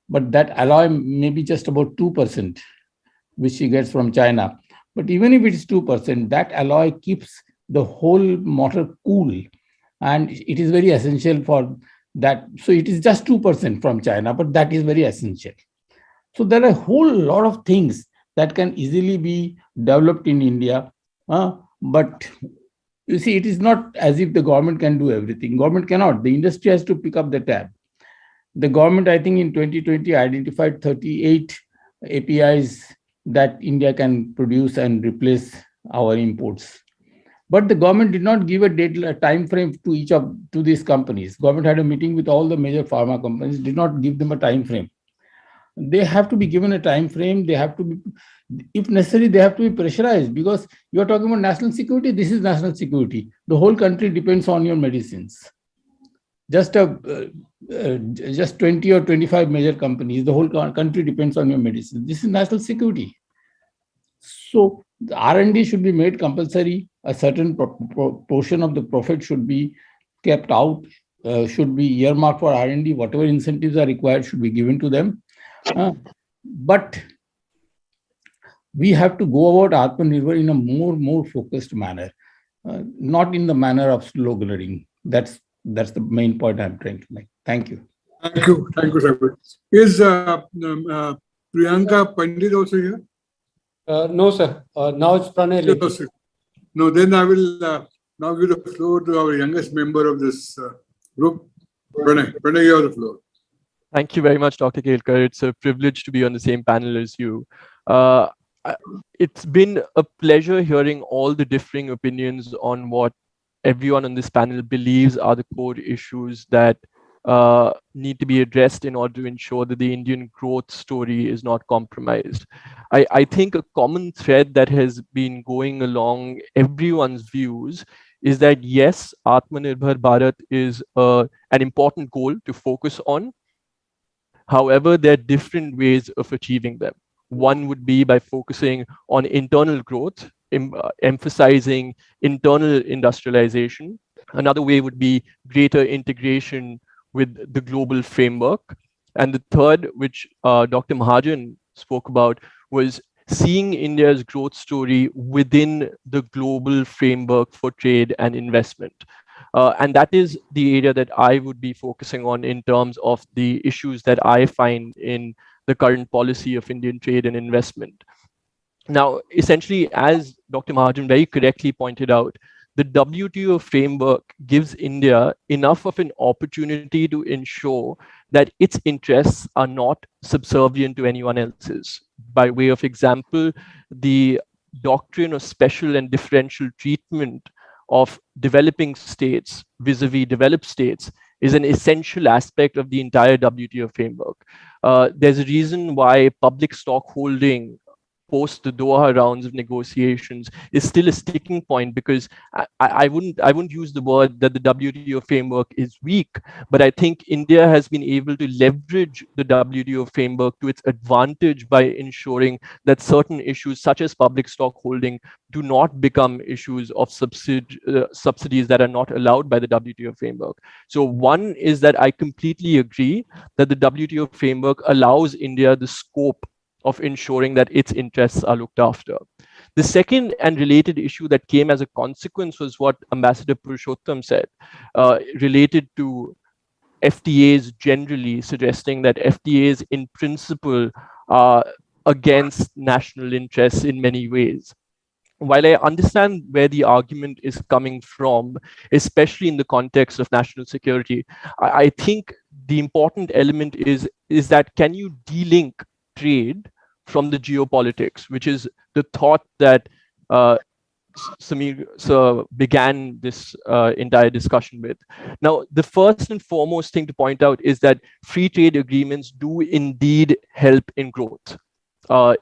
But that alloy may be just about 2%, which she gets from China. But even if it's 2%, that alloy keeps the whole motor cool. And it is very essential for that. So it is just 2% from China, but that is very essential. So there are a whole lot of things that can easily be developed in India. But you see, it is not as if the government can do everything. Government cannot. The industry has to pick up the tab. The government, I think in 2020, identified 38 APIs that India can produce and replace our imports. But the government did not give a time frame to these companies. Government had a meeting with all the major pharma companies, did not give them a time frame. They have to be given a time frame. They have to be, if necessary, they have to be pressurized, because you are talking about national security. This is national security. The whole country depends on your medicines. Just 20 or 25 major companies, the whole country depends on your medicines. This is national security. So the R&D should be made compulsory. A certain portion of the profit should be kept out, should be earmarked for R&D. Whatever incentives are required should be given to them. But we have to go about Atmanirbhar in a more focused manner, not in the manner of sloganeering. That's the main point I'm trying to make. Thank you. Thank you, sir. Is Priyanka Pandit also here? No, sir. Now it's Pranay. No, then I will now give the floor to our youngest member of this group, Pranay. Pranay, you have the floor. Thank you very much, Dr. Kelkar. It's a privilege to be on the same panel as you. It's been a pleasure hearing all the differing opinions on what everyone on this panel believes are the core issues that need to be addressed in order to ensure that the Indian growth story is not compromised. I think a common thread that has been going along everyone's views is that yes, Atmanirbhar Bharat is an important goal to focus on. However, there are different ways of achieving them. One would be by focusing on internal growth, emphasizing internal industrialization. Another way would be greater integration with the global framework. And the third, which Dr. Mahajan spoke about, was seeing India's growth story within the global framework for trade and investment. And that is the area that I would be focusing on in terms of the issues that I find in the current policy of Indian trade and investment. Now, essentially, as Dr. Mahajan very correctly pointed out, the WTO framework gives India enough of an opportunity to ensure that its interests are not subservient to anyone else's. By way of example, the doctrine of special and differential treatment of developing states vis-a-vis developed states is an essential aspect of the entire WTO framework. There's a reason why public stock holding post the Doha rounds of negotiations is still a sticking point, because I wouldn't use the word that the WTO framework is weak, but I think India has been able to leverage the WTO framework to its advantage by ensuring that certain issues such as public stock holding do not become issues of subsidies that are not allowed by the WTO framework. So one is that I completely agree that the WTO framework allows India the scope of ensuring that its interests are looked after. The second and related issue that came as a consequence was what Ambassador Purushottam said, related to FTAs generally, suggesting that FTAs in principle are against national interests in many ways. While I understand where the argument is coming from, especially in the context of national security, I think the important element is that can you de-link trade from the geopolitics, which is the thought that Samir sir began this entire discussion with. Now, the first and foremost thing to point out is that free trade agreements do indeed help in growth.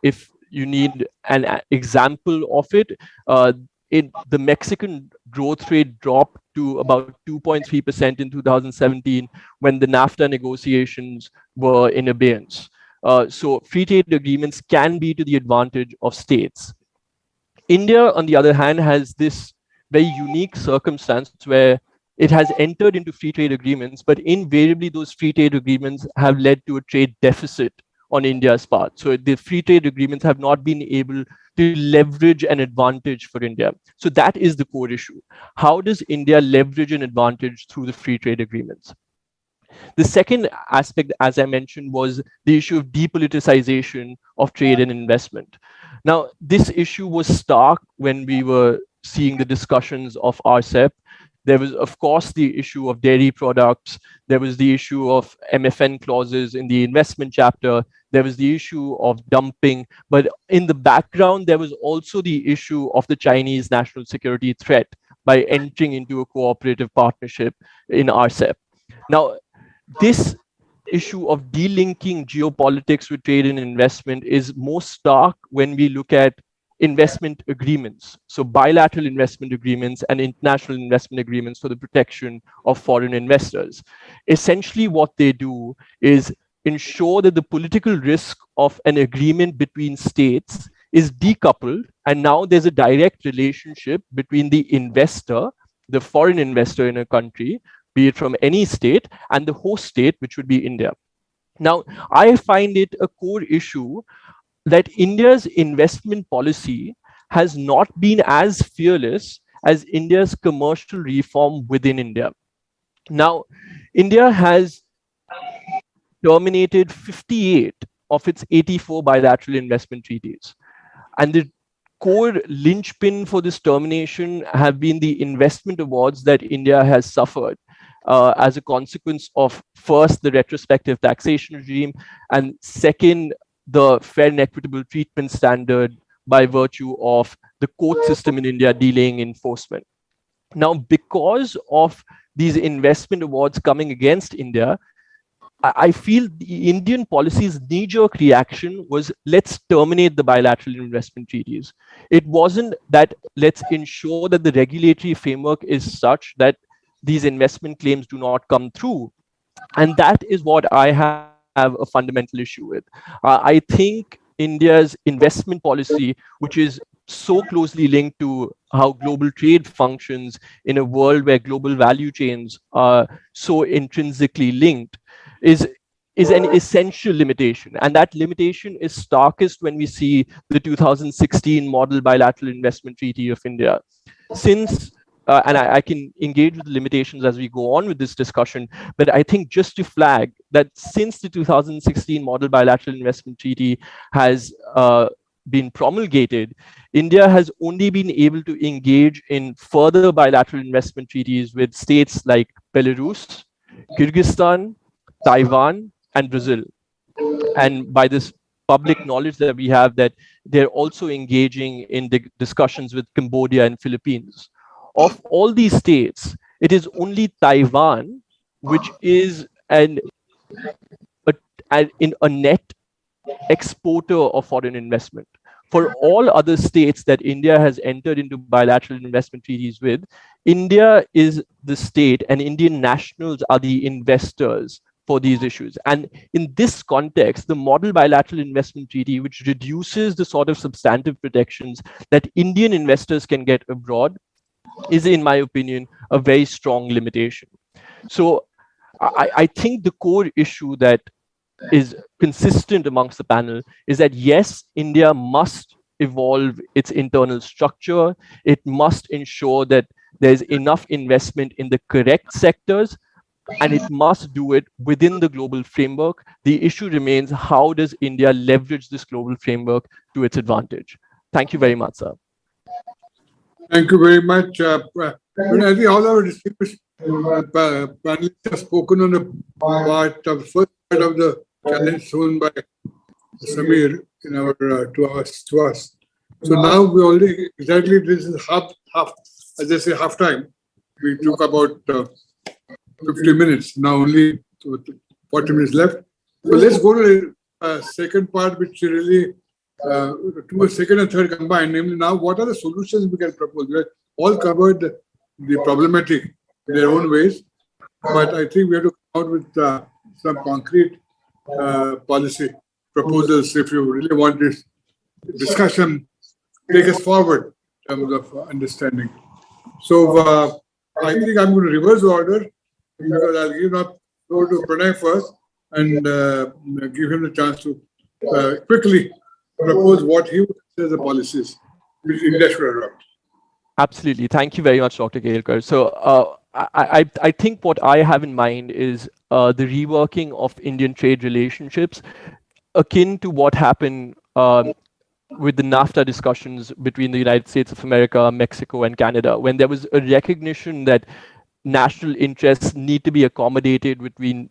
If you need an example of it, the Mexican growth rate dropped to about 2.3% in 2017 when the NAFTA negotiations were in abeyance. So free trade agreements can be to the advantage of states. India, on the other hand, has this very unique circumstance where it has entered into free trade agreements, but invariably those free trade agreements have led to a trade deficit on India's part. So the free trade agreements have not been able to leverage an advantage for India. So that is the core issue. How does India leverage an advantage through the free trade agreements? The second aspect, as I mentioned, was the issue of depoliticization of trade and investment. Now, this issue was stark when we were seeing the discussions of RCEP. There was, of course, the issue of dairy products. There was the issue of MFN clauses in the investment chapter. There was the issue of dumping. But in the background, there was also the issue of the Chinese national security threat by entering into a cooperative partnership in RCEP. Now, this issue of delinking geopolitics with trade and investment is most stark when we look at investment agreements. So bilateral investment agreements and international investment agreements for the protection of foreign investors. Essentially, what they do is ensure that the political risk of an agreement between states is decoupled, and now there's a direct relationship between the investor, the foreign investor in a country, be it from any state, and the host state, which would be India. Now, I find it a core issue that India's investment policy has not been as fearless as India's commercial reform within India. Now, India has terminated 58 of its 84 bilateral investment treaties. And the core linchpin for this termination have been the investment awards that India has suffered as a consequence of, first, the retrospective taxation regime, and second, the fair and equitable treatment standard by virtue of the court system in India delaying enforcement. Now, because of these investment awards coming against India, I feel the Indian policy's knee-jerk reaction was, let's terminate the bilateral investment treaties. It wasn't that let's ensure that the regulatory framework is such that these investment claims do not come through. And that is what I have a fundamental issue with. I think India's investment policy, which is so closely linked to how global trade functions in a world where global value chains are so intrinsically linked, is an essential limitation. And that limitation is starkest when we see the 2016 Model Bilateral Investment Treaty of India. Since and I can engage with the limitations as we go on with this discussion, but I think just to flag that since the 2016 Model Bilateral Investment Treaty has been promulgated, India has only been able to engage in further bilateral investment treaties with states like Belarus, Kyrgyzstan, Taiwan, and Brazil. And by this public knowledge that we have, that they're also engaging in the discussions with Cambodia and Philippines. Of all these states, it is only Taiwan which is a net exporter of foreign investment. For all other states that India has entered into bilateral investment treaties with, India is the state and Indian nationals are the investors for these issues. And in this context, the Model Bilateral Investment Treaty, which reduces the sort of substantive protections that Indian investors can get abroad, is, in my opinion, a very strong limitation. So I think the core issue that is consistent amongst the panel is that, yes, India must evolve its internal structure. It must ensure that there's enough investment in the correct sectors, and it must do it within the global framework. The issue remains, how does India leverage this global framework to its advantage? Thank you very much, sir. Thank you very much. I think all our distinguished panelists have spoken on the first part of the challenge shown by Samir in our to us. So now we already, exactly, this is half, as I say, half time. We took about 50 minutes, now only 40 minutes left. So let's go to the second part, which really, to a second and third combined, namely now what are the solutions we can propose? We have all covered the problematic in their own ways, but I think we have to come out with some concrete policy proposals if you really want this discussion take us forward in terms of understanding. So I think I'm going to reverse the order because I'll give up go to Pranay first and give him the chance to quickly propose what he would consider the policies which India should adopt. Absolutely. Thank you very much, Dr. Kelkar. So I think what I have in mind is the reworking of Indian trade relationships akin to what happened with the NAFTA discussions between the United States of America, Mexico, and Canada, when there was a recognition that national interests need to be accommodated within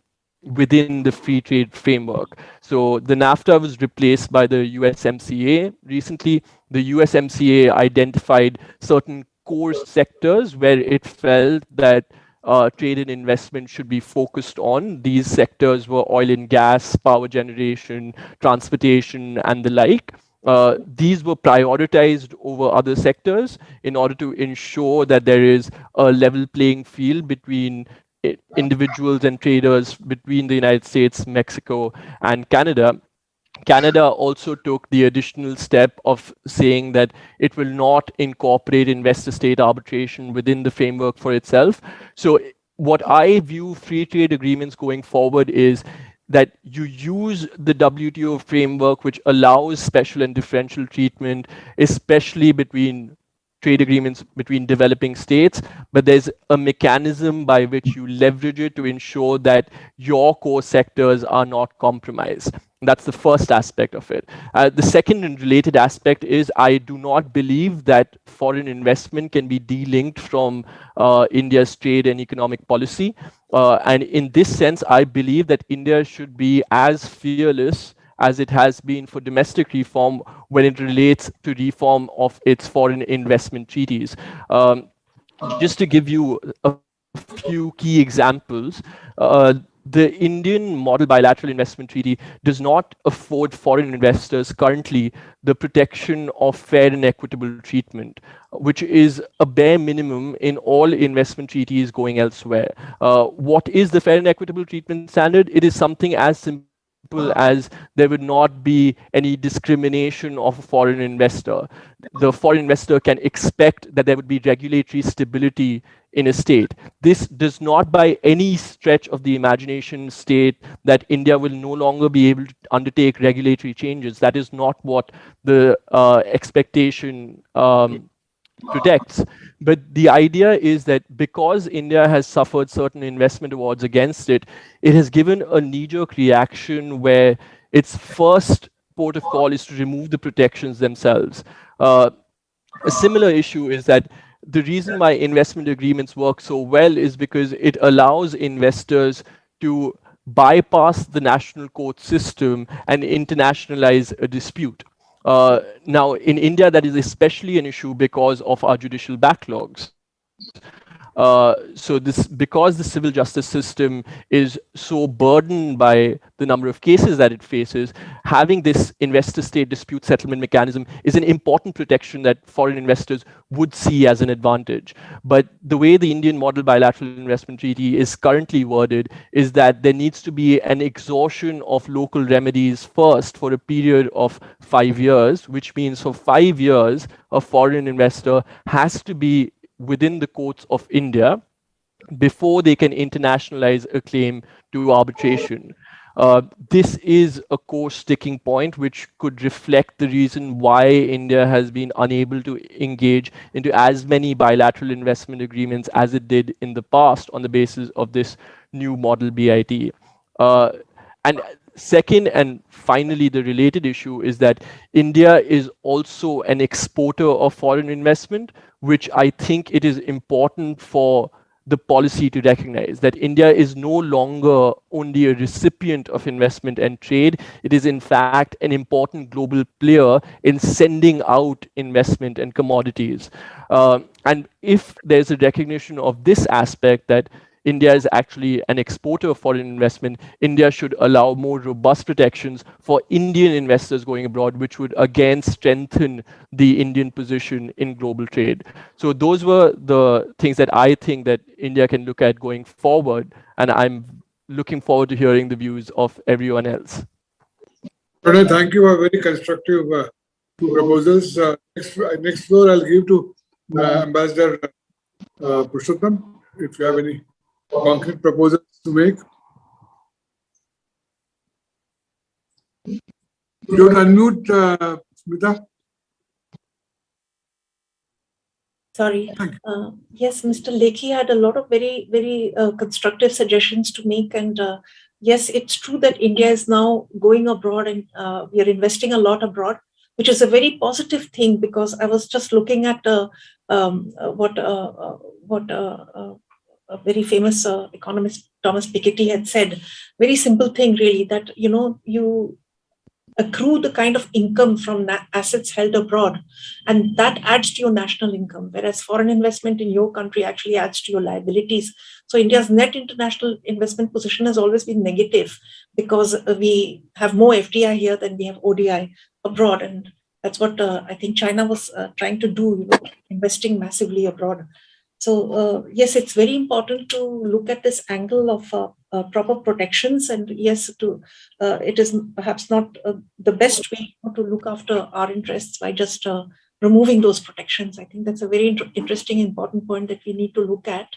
the free trade framework. So the NAFTA was replaced by the USMCA recently. The USMCA identified certain core sectors where it felt that trade and investment should be focused on. These sectors were oil and gas, power generation, transportation, and the like. These were prioritized over other sectors in order to ensure that there is a level playing field between individuals and traders between the United States, Mexico, and Canada. Canada also took the additional step of saying that it will not incorporate investor-state arbitration within the framework for itself. So what I view free trade agreements going forward is that you use the WTO framework, which allows special and differential treatment, especially between trade agreements between developing states, but there's a mechanism by which you leverage it to ensure that your core sectors are not compromised. That's the first aspect of it. The second and related aspect is I do not believe that foreign investment can be delinked from India's trade and economic policy. And in this sense, I believe that India should be as fearless as it has been for domestic reform when it relates to reform of its foreign investment treaties. Just to give you a few key examples, the Indian Model Bilateral Investment Treaty does not afford foreign investors currently the protection of fair and equitable treatment, which is a bare minimum in all investment treaties going elsewhere. What is the fair and equitable treatment standard? It is something as simple as there would not be any discrimination of a foreign investor. The foreign investor can expect that there would be regulatory stability in a state. This does not by any stretch of the imagination state that India will no longer be able to undertake regulatory changes. That is not what the expectation protects. But the idea is that because India has suffered certain investment awards against it, it has given a knee-jerk reaction where its first port of call is to remove the protections themselves. A similar issue is that the reason why investment agreements work so well is because it allows investors to bypass the national court system and internationalize a dispute. Now, in India, that is especially an issue because of our judicial backlogs. So because the civil justice system is so burdened by the number of cases that it faces, having this investor-state dispute settlement mechanism is an important protection that foreign investors would see as an advantage. But the way the Indian Model Bilateral Investment Treaty is currently worded is that there needs to be an exhaustion of local remedies first for a period of 5 years, which means for 5 years, a foreign investor has to be within the courts of India before they can internationalize a claim to arbitration. This is a core sticking point which could reflect the reason why India has been unable to engage into as many bilateral investment agreements as it did in the past on the basis of this new model BIT. And second, and finally, the related issue is that India is also an exporter of foreign investment, which I think it is important for the policy to recognize that India is no longer only a recipient of investment and trade. It is in fact an important global player in sending out investment and commodities. And if there's a recognition of this aspect, that India is actually an exporter of foreign investment, India should allow more robust protections for Indian investors going abroad, which would again strengthen the Indian position in global trade. So those were the things that I think that India can look at going forward, and I'm looking forward to hearing the views of everyone else. Pranay, thank you for very constructive proposals. Next floor I'll give to Ambassador Purushottam, if you have any concrete proposals to make. You don't unmute, Smita. Sorry. Yes, Mr. Lekhi had a lot of very, very constructive suggestions to make. And yes, it's true that India is now going abroad and we are investing a lot abroad, which is a very positive thing, because I was just looking at what a very famous economist, Thomas Piketty, had said. Very simple thing, really, that, you know, you accrue the kind of income from assets held abroad, and that adds to your national income, whereas foreign investment in your country actually adds to your liabilities. So India's net international investment position has always been negative, because we have more FDI here than we have ODI abroad, and that's what I think China was trying to do, you know, investing massively abroad. So yes, it's very important to look at this angle of proper protections, and yes, it is perhaps not the best way to look after our interests by just removing those protections. I think that's a very interesting, important point that we need to look at,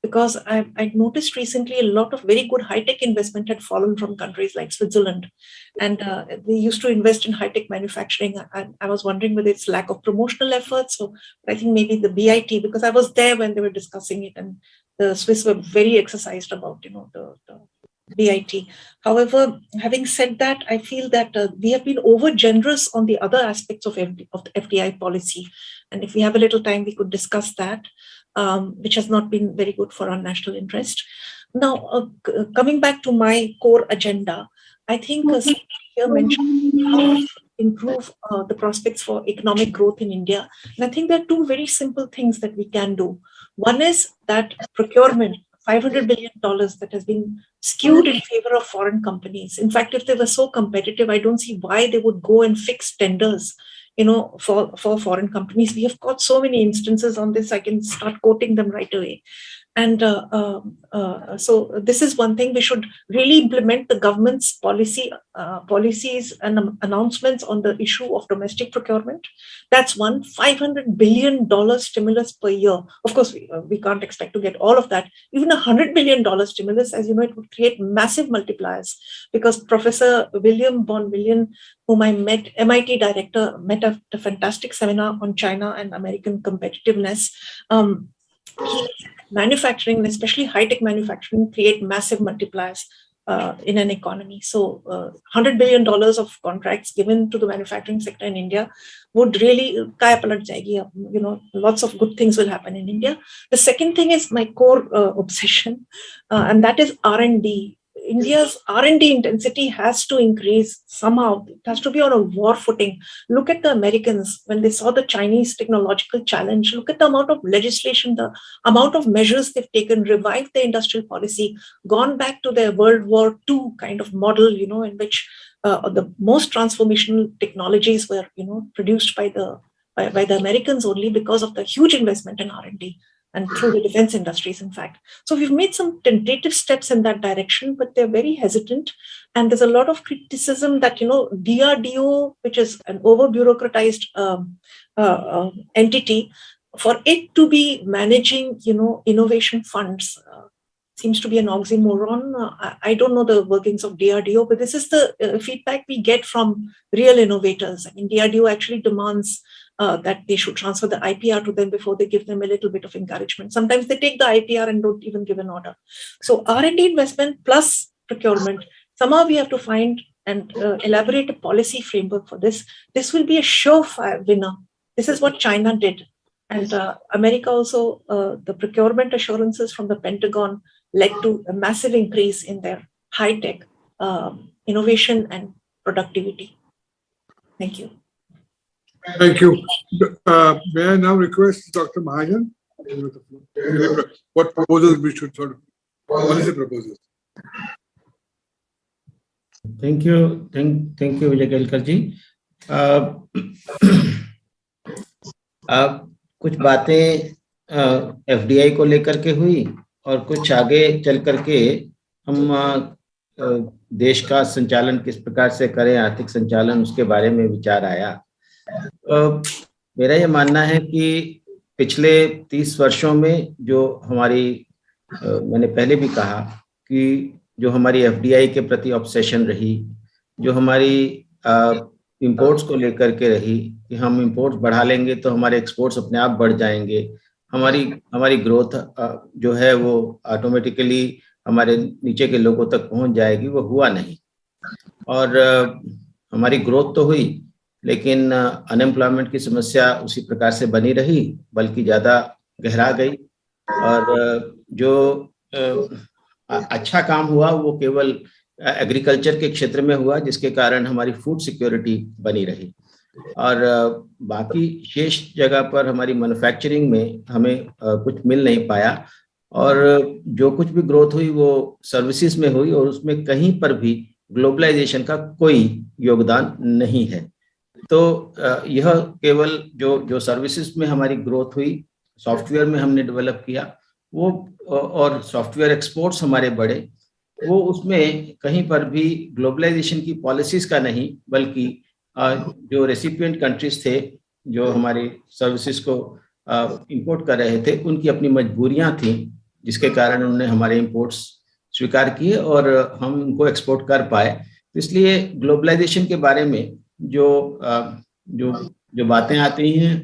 because I noticed recently a lot of very good high-tech investment had fallen from countries like Switzerland, and they used to invest in high-tech manufacturing. I was wondering whether it's lack of promotional efforts, or I think maybe the BIT, because I was there when they were discussing it, and the Swiss were very exercised about, you know, the BIT. However, having said that, I feel that we have been over generous on the other aspects of the FDI policy. And if we have a little time, we could discuss that, which has not been very good for our national interest. Now, coming back to my core agenda, I think here mentioned how to improve the prospects for economic growth in India. And I think there are two very simple things that we can do. One is that procurement, $500 billion that has been skewed in favor of foreign companies. In fact, if they were so competitive, I don't see why they would go and fix tenders, you know, for foreign companies. We have got so many instances on this. I can start quoting them right away. And so this is one thing. We should really implement the government's policies and announcements on the issue of domestic procurement. That's one. $500 billion stimulus per year. Of course, we can't expect to get all of that. Even $100 billion stimulus, as you know, it would create massive multipliers, because Professor William Bonvillian, whom I met, MIT director, met at a fantastic seminar on China and American competitiveness. Manufacturing, and especially high-tech manufacturing, create massive multipliers in an economy. So $100 billion of contracts given to the manufacturing sector in India would really, kaya palat jayegi, you know, lots of good things will happen in India. The second thing is my core obsession, and that is R&D. India's R&D intensity has to increase somehow. It has to be on a war footing. Look at the Americans when they saw the Chinese technological challenge. Look at the amount of legislation, the amount of measures they've taken, revived their industrial policy, gone back to their World War II kind of model, you know, in which the most transformational technologies were, you know, produced by the Americans only, because of the huge investment in R&D. And through the defense industries, in fact. So we've made some tentative steps in that direction, but they're very hesitant. And there's a lot of criticism that, you know, DRDO, which is an over-bureaucratized entity, for it to be managing, you know, innovation funds seems to be an oxymoron. I don't know the workings of DRDO, but this is the feedback we get from real innovators. I mean, DRDO actually demands that they should transfer the IPR to them before they give them a little bit of encouragement. Sometimes they take the IPR and don't even give an order. So R&D investment plus procurement, somehow we have to find and elaborate a policy framework for this. This will be a surefire winner. This is what China did. And America also, the procurement assurances from the Pentagon led to a massive increase in their high-tech innovation and productivity. Thank you. Thank you. May I now request Dr. Mahajan? What proposals we should sort of, policy proposals? Thank you, Vijay Kelkar ji. कुछ बातें FDI को लेकर के हुई और कुछ आगे चल करके हम देश का संचालन किस प्रकार से करें, आर्थिक संचालन, उसके बारे में विचार आया। मेरा ये मानना है कि पिछले 30 वर्षों में जो हमारी मैंने पहले भी कहा कि जो हमारी एफडीआई के प्रति ऑब्सेशन रही, जो हमारी इंपोर्ट्स को लेकर के रही कि हम इंपोर्ट्स बढ़ा लेंगे तो हमारे एक्सपोर्ट्स अपने आप बढ़ जाएंगे, हमारी ग्रोथ जो है वो ऑटोमेटिकली हमारे नीचे के लोगों तक पहुंच जाएगी, वो हुआ नहीं। और हमारी ग्रोथ तो हुई लेकिन अनएम्प्लॉयमेंट की समस्या उसी प्रकार से बनी रही, बल्कि ज़्यादा गहरा गई। और जो अच्छा काम हुआ वो केवल एग्रीकल्चर के क्षेत्र में हुआ, जिसके कारण हमारी फूड सिक्योरिटी बनी रही। और बाकी शेष जगह पर हमारी मैन्युफैक्चरिंग में हमें कुछ मिल नहीं पाया, और जो कुछ भी ग्रोथ हुई वो सर्विसेज में हुई, और उसमें कहीं पर भी ग्लोबलाइजेशन का कोई योगदान नहीं है। तो यह केवल जो सर्विसेज में हमारी ग्रोथ हुई, सॉफ्टवेयर में हमने डेवलप किया वो, और सॉफ्टवेयर एक्सपोर्ट्स हमारे बढ़े, वो उसमें कहीं पर भी ग्लोबलाइजेशन की पॉलिसीज का नहीं, बल्कि जो रेसिपिएंट कंट्रीज थे जो हमारी सर्विसेज को इंपोर्ट कर रहे थे, उनकी अपनी मजबूरियां थी, जिसके कारण उन्होंने हमारे इंपोर्ट्स स्वीकार किए और हम उनको एक्सपोर्ट कर पाए। तो इसलिए ग्लोबलाइजेशन के बारे में जो बातें आती हैं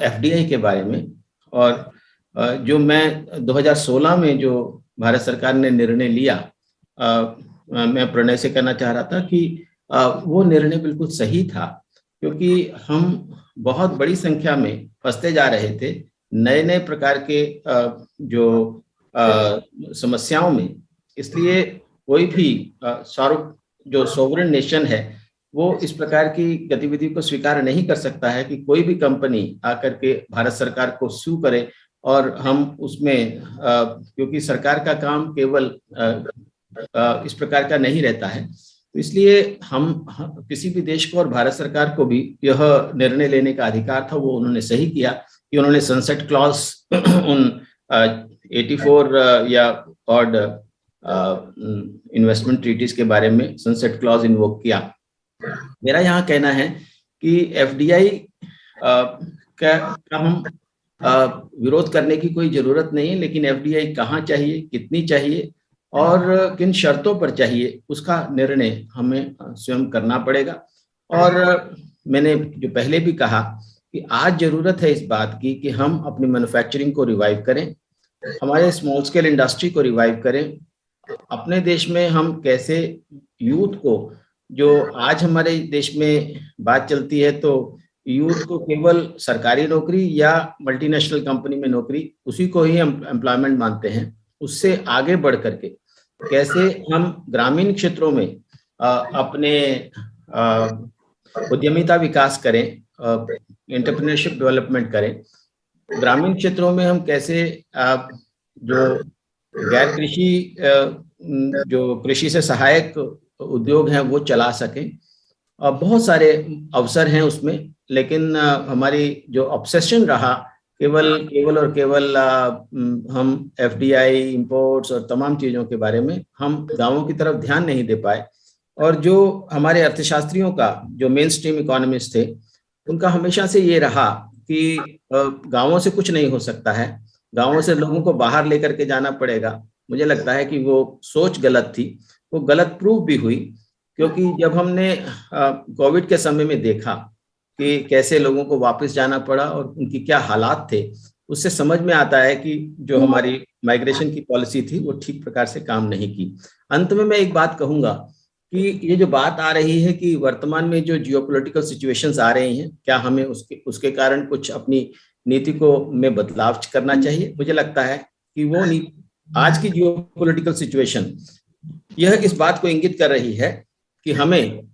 एफडीआई के बारे में, और जो मैं 2016 में जो भारत सरकार ने निर्णय लिया, मैं प्रणय से कहना चाह रहा था कि वो निर्णय बिल्कुल सही था, क्योंकि हम बहुत बड़ी संख्या में फंसते जा रहे थे नए नए प्रकार के जो समस्याओं में। इसलिए कोई भी जो सॉवरेन नेशन है वो इस प्रकार की गतिविधि को स्वीकार नहीं कर सकता है कि कोई भी कंपनी आकर के भारत सरकार को सू करे, और हम उसमें क्योंकि सरकार का काम केवल इस प्रकार का नहीं रहता है, तो इसलिए हम किसी भी देश को और भारत सरकार को भी यह निर्णय लेने का अधिकार था। वो उन्होंने सही किया कि उन्होंने सनसेट क्लॉज उन 84 या और इन्वेस्टमेंट ट्रीटीज के बारे में सनसेट क्लॉज इन्वोक किया। मेरा यहाँ कहना है कि एफडीआई का हम विरोध करने की कोई जरूरत नहीं है, लेकिन एफडीआई कहाँ चाहिए, कितनी चाहिए और किन शर्तों पर चाहिए, उसका निर्णय हमें स्वयं करना पड़ेगा। और मैंने जो पहले भी कहा कि आज जरूरत है इस बात की कि हम अपनी मैन्युफैक्चरिंग को रिवाइव करें, हमारे स्मॉल स्केल इंडस्ट्री को रिवाइव करें। अपने देश में हम कैसे यूथ को, जो आज हमारे देश में बात चलती है तो यूथ को केवल सरकारी नौकरी या मल्टीनेशनल कंपनी में नौकरी, उसी को ही हम एम्प्लॉयमेंट मानते हैं, उससे आगे बढ़ करके कैसे हम ग्रामीण क्षेत्रों में अपने उद्यमिता विकास करें, एंटरप्रेन्योरशिप डेवलपमेंट करें। ग्रामीण क्षेत्रों में हम कैसे जो गैर कृषि जो कृषि से सहायक उद्योग हैं वो चला सकें। बहुत सारे अवसर हैं उसमें, लेकिन हमारी जो ऑब्सेशन रहा केवल और केवल हम एफडीआई, इंपोर्ट्स और तमाम चीज़ों के बारे में हम गांवों की तरफ ध्यान नहीं दे पाए। और जो हमारे अर्थशास्त्रियों का, जो मेन स्ट्रीम इकोनॉमिस्ट थे, उनका हमेशा से ये रहा कि गांवों से कुछ नहीं हो सकता है, गांवों से लोगों को बाहर लेकर के जाना पड़ेगा। मुझे लगता है कि वो सोच गलत थी, वो गलत प्रूफ भी हुई, क्योंकि जब हमने कोविड के समय में देखा कि कैसे लोगों को वापस जाना पड़ा और उनकी क्या हालात थे, उससे समझ में आता है कि जो हमारी माइग्रेशन की पॉलिसी थी वो ठीक प्रकार से काम नहीं की। अंत में मैं एक बात कहूंगा कि ये जो बात आ रही है कि वर्तमान में जो जियोपॉलिटिकल सिचुएशंस आ रही हैं, क्या हमें उसके कारण कुछ अपनी नीति को में बदलाव करना चाहिए। मुझे लगता है कि वो आज की जियोपॉलिटिकल सिचुएशन यह इस बात को इंगित कर रही है कि हमें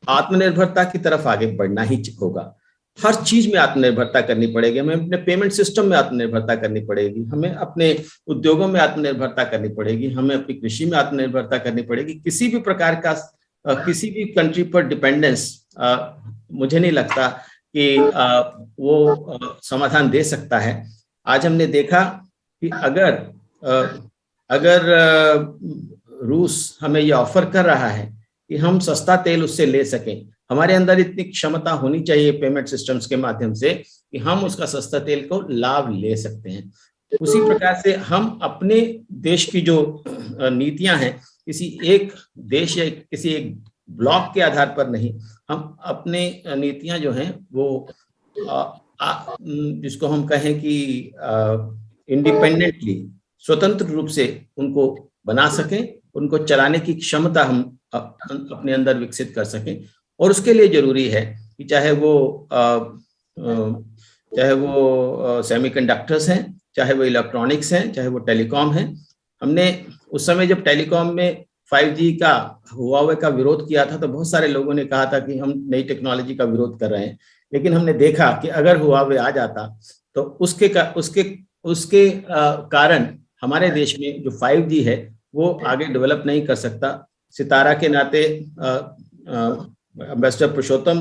आत्मनिर्भरता की तरफ आगे बढ़ना ही होगा। हर चीज में आत्मनिर्भरता करनी पड़ेगी, हमें अपने पेमेंट सिस्टम में आत्मनिर्भरता करनी पड़ेगी, हमें अपने उद्योगों में आत्मनिर्भरता करनी पड़ेगी, हमें अपनी कृषि में आत्मनिर्भरता करनी पड़ेगी। किसी भी प्रकार का किसी भी कंट्री पर डिपेंडेंस मुझे नहीं लगता कि वो समाधान दे सकता है। आज हमने देखा कि अगर रूस हमें ये ऑफर कर रहा है कि हम सस्ता तेल उससे ले सकें, हमारे अंदर इतनी क्षमता होनी चाहिए पेमेंट सिस्टम्स के माध्यम से कि हम उसका सस्ता तेल को लाभ ले सकते हैं। उसी प्रकार से हम अपने देश की जो नीतियां हैं, किसी एक देश या किसी एक ब्लॉक के आधार पर नहीं, हम अपने नीतियां जो हैं वो जिसको हम कहें कि इंडिपेंडेंटली, स्वतंत्र रूप से उनको बना सकें, उनको चलाने की क्षमता हम अपने अंदर विकसित कर सकें। और उसके लिए जरूरी है कि चाहे वो सेमीकंडक्टर्स हैं, चाहे वो इलेक्ट्रॉनिक्स हैं, चाहे वो टेलीकॉम हैं। हमने उस समय जब टेलीकॉम में 5G का हुआवे का विरोध किया था तो बहुत सारे लोगों ने कहा था कि हम नई टेक्नोलॉजी का विरोध कर रहे हैं, लेकिन हमने देखा कि अगर हुआवे आ जाता तो उसके कारण हमारे देश में जो 5G है वो आगे डेवलप नहीं कर सकता। सितारा के नाते एम्बेसडर पुरुषोत्तम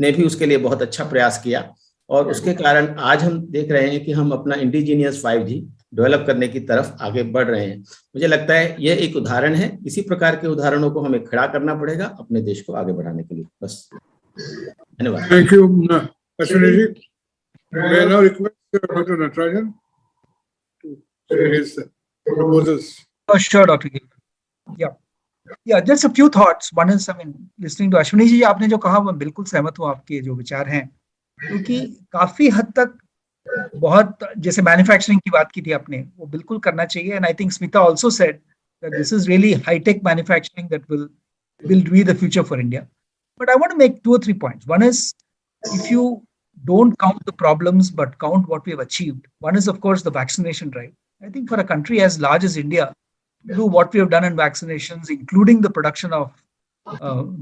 ने भी उसके लिए बहुत अच्छा प्रयास किया और उसके कारण आज हम देख रहे हैं कि हम अपना इंडिजीनियस 5G डेवलप करने की तरफ आगे बढ़ रहे हैं। मुझे लगता है यह एक उदाहरण है। इसी प्रकार के उदाहरणों को हमें खड़ा करना पड़ेगा अपने देश को आगे बढ़ाने के लिए। बस, धन्यवाद। Thank you Ashwini ji. May I now request Dr. Natarajan to share his proposals? Oh, sure, Dr. Gil. Yeah, just a few thoughts. One is, listening to Ashwini जी, आपने जो कहा मैं बिल्कुल सहमत हूँ आपके जो विचार हैं, क्योंकि काफी हद तक बहुत जैसे मैन्युफैक्चरिंग की बात की थी आपने, वो बिल्कुल करना चाहिए। And I think Smita also said that this is really high-tech manufacturing that will be the future for India. But I want to make 2 or 3 points. One is, if you don't count the problems but count what we have achieved, one is of course the vaccination drive. I think for a country as large as India, to do what we have done in vaccinations, including the production of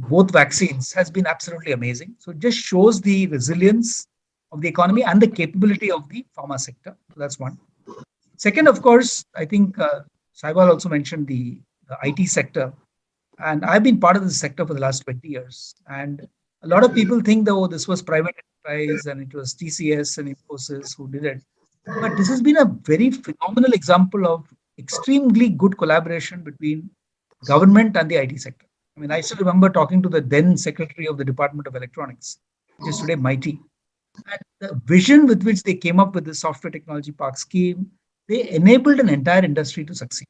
both vaccines, has been absolutely amazing. So it just shows the resilience of the economy and the capability of the pharma sector. So that's one. Second, of course, I think Saibal also mentioned the IT sector. And I've been part of this sector for the last 20 years. And a lot of people think that, oh, this was private enterprise and it was TCS and Infosys who did it. But this has been a very phenomenal example of extremely good collaboration between government and the IT sector. I mean, I still remember talking to the then Secretary of the Department of Electronics, which is today MIT. And the vision with which they came up with the software technology park scheme, they enabled an entire industry to succeed.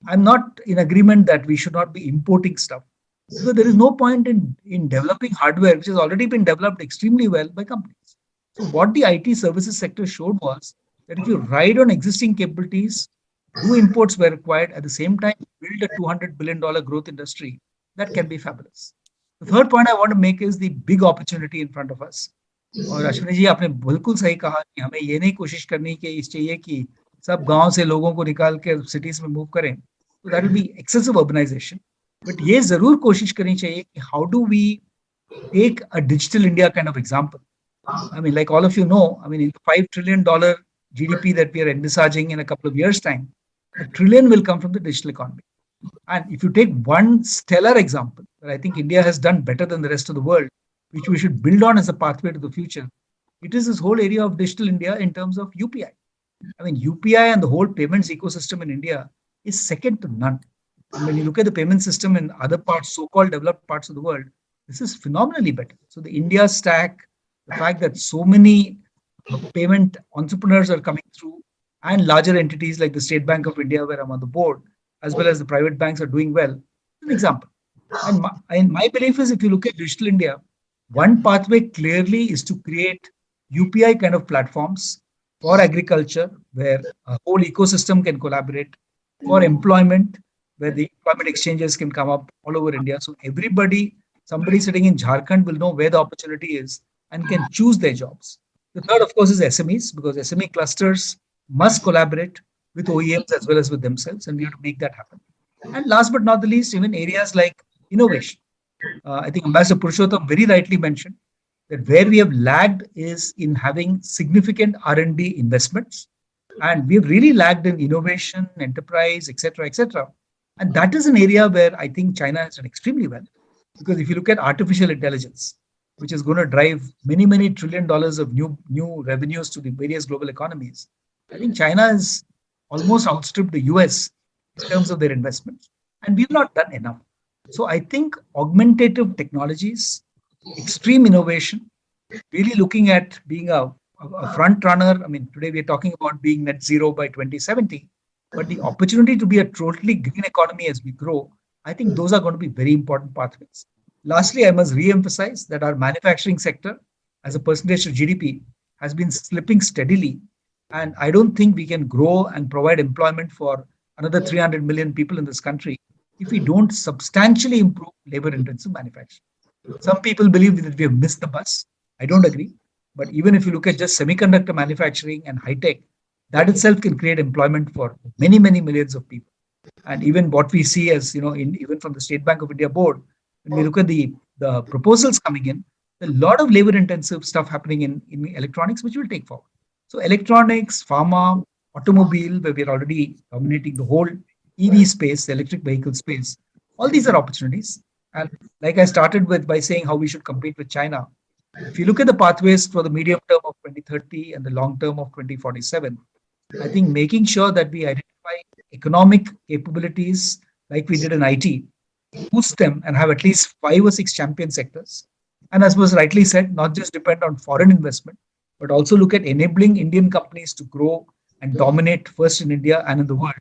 I'm not in agreement that we should not be importing stuff. So there is no point in developing hardware, which has already been developed extremely well by companies. So what the IT services sector showed was that if you ride on existing capabilities, do imports where required, at the same time build a $200 billion growth industry, that can be fabulous. The third point I want to make is the big opportunity in front of us. और अश्विनी जी आपने बिल्कुल सही कहा कि हमें ये नहीं कोशिश करनी कि चाहिए कि सब गांव से लोगों को निकाल के सिटीज में मूव करें, तो that will be excessive urbanization. But ये जरूर कोशिश करनी चाहिए कि how do we take a digital India kind of example. I mean, like all of you know, I mean, in the $5 trillion GDP that we are envisaging in a couple of years' time, $1 trillion will come from the digital economy. And if you take one stellar example that I think India has done better than the rest of the world, which we should build on as a pathway to the future, it is this whole area of digital India in terms of UPI. I mean, UPI and the whole payments ecosystem in India is second to none. And when you look at the payment system in other parts, so-called developed parts of the world, this is phenomenally better. So the India stack, the fact that so many payment entrepreneurs are coming through and larger entities like the State Bank of India, where I'm on the board, as well as the private banks are doing well, an example. And my belief is if you look at digital India, one pathway clearly is to create UPI kind of platforms for agriculture, where a whole ecosystem can collaborate, for employment, where the employment exchanges can come up all over India. So somebody sitting in Jharkhand will know where the opportunity is and can choose their jobs. The third, of course, is SMEs, because SME clusters must collaborate with OEMs as well as with themselves, and we have to make that happen. And last but not the least, even areas like innovation. I think Ambassador Purushottam very rightly mentioned that where we have lagged is in having significant R&D investments, and we have really lagged in innovation, enterprise, etc., etc. And that is an area where I think China has done extremely well, because if you look at artificial intelligence, which is going to drive many trillion dollars of new revenues to the various global economies, I think China has almost outstripped the US in terms of their investments, and we've not done enough. So I think augmentative technologies, extreme innovation, really looking at being a front runner. I mean, today we're talking about being net zero by 2070, but the opportunity to be a totally green economy as we grow, I think those are going to be very important pathways. Lastly, I must re-emphasize that our manufacturing sector as a percentage of GDP has been slipping steadily. And I don't think we can grow and provide employment for another 300 million people in this country if we don't substantially improve labor intensive manufacturing. Some people believe that we have missed the bus. I don't agree. But even if you look at just semiconductor manufacturing and high tech, that itself can create employment for many millions of people. And even what we see as, even from the State Bank of India board, when we look at the proposals coming in, a lot of labor intensive stuff happening in electronics, which will take forward. So electronics, pharma, automobile, where we're already dominating the whole EV space, the electric vehicle space, all these are opportunities. And like I started with by saying how we should compete with China, if you look at the pathways for the medium term of 2030 and the long term of 2047, I think making sure that we identify economic capabilities like we did in IT, boost them and have at least 5 or 6 champion sectors. And as was rightly said, not just depend on foreign investment, but also look at enabling Indian companies to grow and dominate first in India and in the world.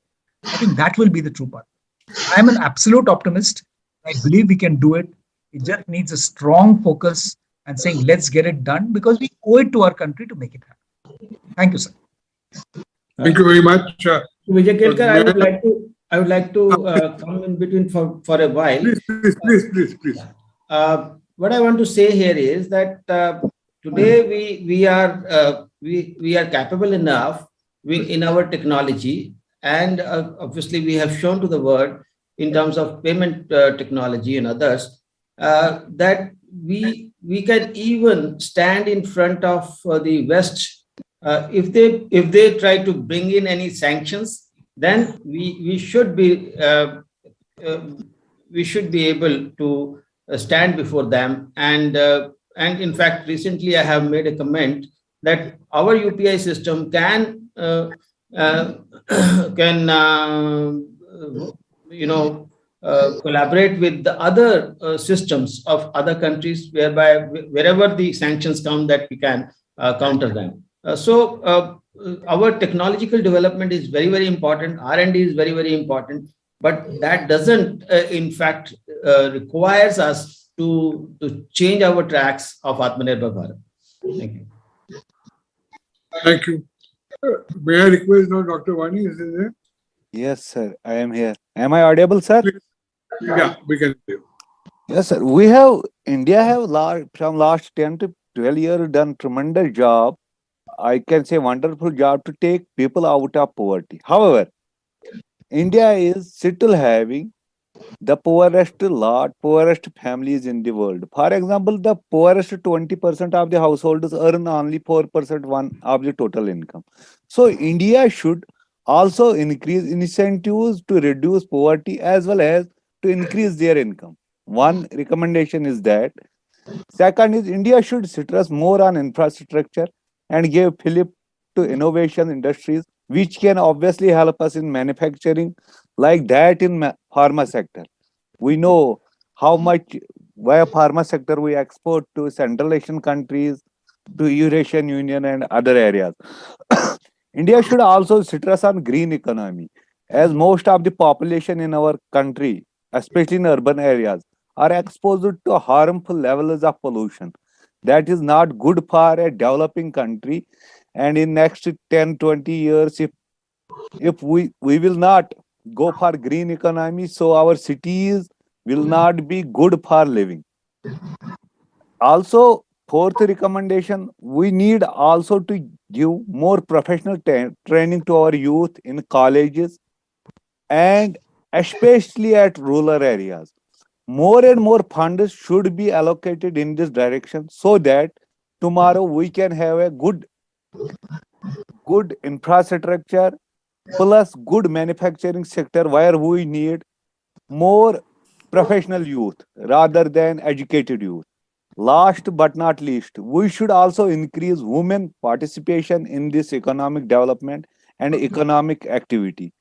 I think that will be the true path. I am an absolute optimist. I believe we can do it. It just needs a strong focus and saying, let's get it done, because we owe it to our country to make it happen. Thank you, sir. Thank you very much. Vijay Kelkar, I would like to come in between for a while. Please. What I want to say here is that today we are capable enough in our technology, and obviously we have shown to the world in terms of payment technology and others that we can even stand in front of the West. If they try to bring in any sanctions, then we should be able to stand before them. And in fact, recently I have made a comment that our UPI system can collaborate with the other systems of other countries, whereby wherever the sanctions come, that we can counter them. So our technological development is very important. R&D is very important, but that doesn't, in fact, requires us to change our tracks of Atmanirbhar Bharat. Thank you. Thank you. May I request now Dr. Vani, is there? Yes, sir. I am here. Am I audible, sir? Please. Yeah, we can hear. Yes, sir. India have from last 10 to 12 years done tremendous job. I can say wonderful job to take people out of poverty. However, India is still having the poorest families in the world. For example, the poorest 20% of the households earn only 4% of the total income. So India should also increase incentives to reduce poverty as well as to increase their income. One recommendation is that. Second is India should stress more on infrastructure and give fillip to innovation industries, which can obviously help us in manufacturing, like that in pharma sector. We know how much via pharma sector we export to Central Asian countries, to Eurasian Union and other areas. India should also stress on green economy, as most of the population in our country, especially in urban areas, are exposed to harmful levels of pollution. That is not good for a developing country. And in next 10-20 years, if we will not go for green economy, so our cities will not be good for living. Also, Fourth recommendation, we need also to give more professional training to our youth in colleges and especially at rural areas. More and more funds should be allocated in this direction so that tomorrow we can have a good infrastructure plus good manufacturing sector where we need more professional youth rather than educated youth. Last but not least, we should also increase women participation in this economic development and economic activity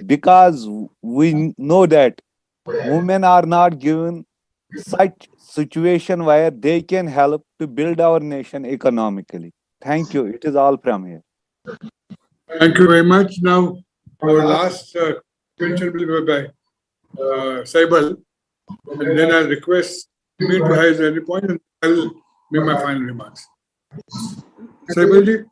because we know that women are not given such situation where they can help to build our nation economically. Thank you. It is all from here. Thank you very much. Now, our last question will be by Saibal, and then I'll request me to raise any point and I'll make my final remarks. Saibal ji.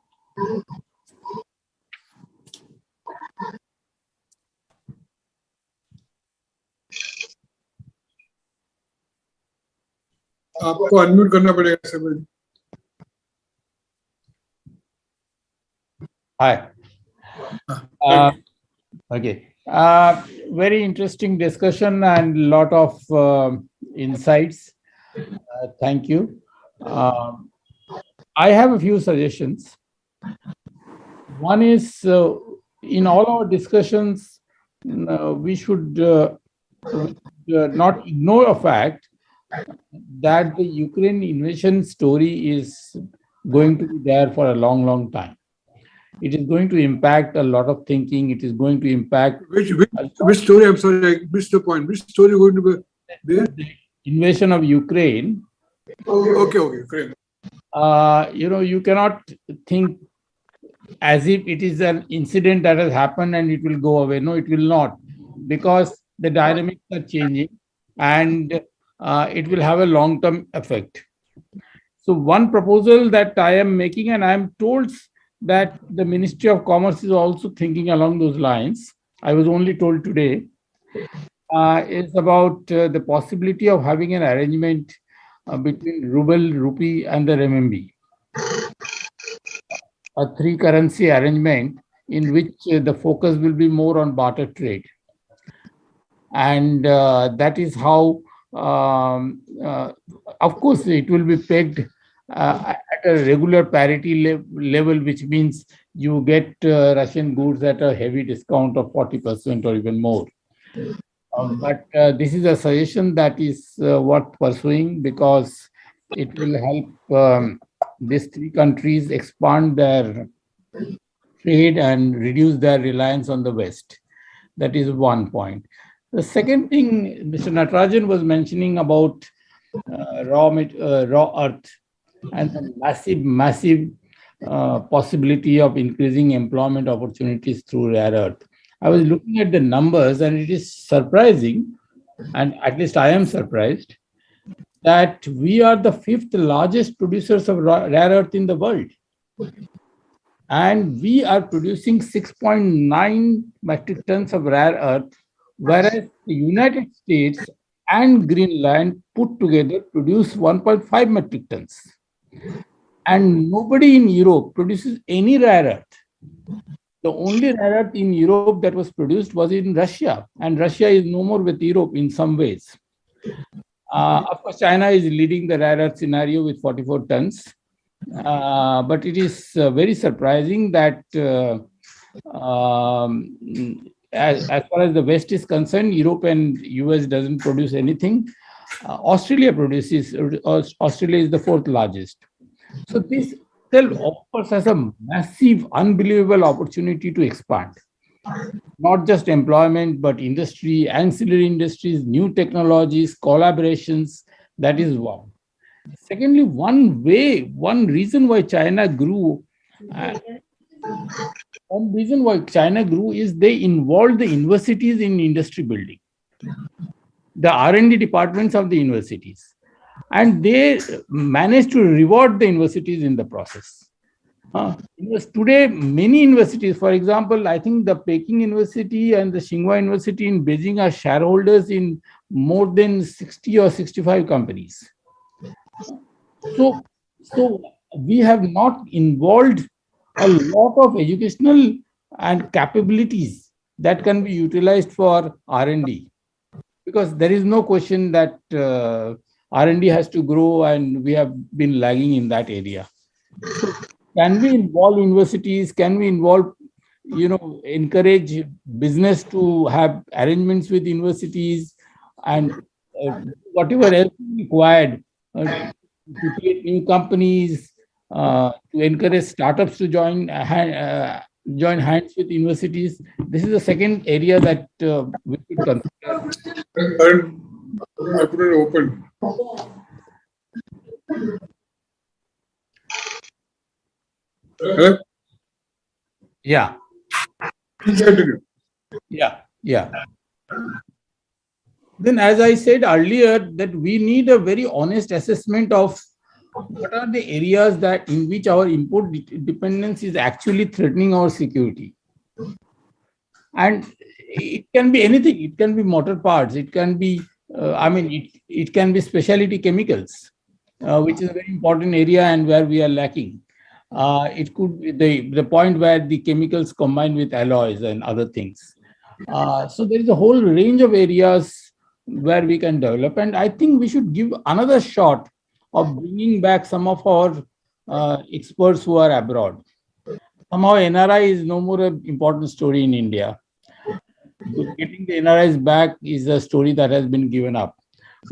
आपको unmute करना पड़ेगा सैबल जी. Hi. Okay. Very interesting discussion and lot of insights. Thank you. I have a few suggestions. One is in all our discussions, we should not ignore a fact that the Ukraine invasion story is going to be there for a long, long time. It is going to impact a lot of thinking. It is going to impact which story? I'm sorry, I missed the point. Which story going to be there? The invasion of Ukraine. Okay, Ukraine. You cannot think as if it is an incident that has happened and it will go away. No, it will not, because the dynamics are changing and it will have a long-term effect. So one proposal that I am making, and I am told that the Ministry of Commerce is also thinking along those lines. I was only told today, is about the possibility of having an arrangement between ruble, rupee, and the renminbi. A three-currency arrangement in which the focus will be more on barter trade. And that is how, of course, it will be pegged at a regular parity level, which means you get Russian goods at a heavy discount of 40% or even more. But this is a suggestion that is worth pursuing, because it will help these three countries expand their trade and reduce their reliance on the West. That is one point. The second thing Mr. Natarajan was mentioning about raw earth and the massive possibility of increasing employment opportunities through rare earth. I was looking at the numbers, and it is surprising, and at least I am surprised, that we are the 5th largest producers of rare earth in the world. And we are producing 6.9 metric tons of rare earth, whereas the United States and Greenland put together produce 1.5 metric tons. And nobody in Europe produces any rare earth. The only rare earth in Europe that was produced was in Russia, and Russia is no more with Europe in some ways. Of course, China is leading the rare earth scenario with 44 tons. But it is very surprising that as far as the West is concerned, Europe and US doesn't produce anything. Australia produces. Australia is the 4th largest. So this itself offers us a massive, unbelievable opportunity to expand. Not just employment, but industry, ancillary industries, new technologies, collaborations. That is one. Secondly, one reason why China grew, is they involved the universities in industry building, the R&D departments of the universities, and they managed to reward the universities in the process. Today, many universities, for example, I think the Peking University and the Tsinghua University in Beijing are shareholders in more than 60 or 65 companies. So So we have not involved a lot of educational and capabilities that can be utilized for R&D, because there is no question that R&D has to grow, and we have been lagging in that area. So can we involve universities? Can we involve, encourage business to have arrangements with universities, and whatever else is required to create new companies, to encourage startups to join hands with universities? This is the second area that we should consider. I put it open. Hello? Yeah. Please continue. Yeah. Then, as I said earlier, that we need a very honest assessment of what are the areas that in which our import dependence is actually threatening our security. And it can be anything. It can be motor parts. It can be, it can be specialty chemicals, which is a very important area and where we are lacking. It could be the point where the chemicals combine with alloys and other things. So there is a whole range of areas where we can develop. And I think we should give another shot of bringing back some of our experts who are abroad. Somehow NRI is no more an important story in India. Getting the NRIs back is a story that has been given up.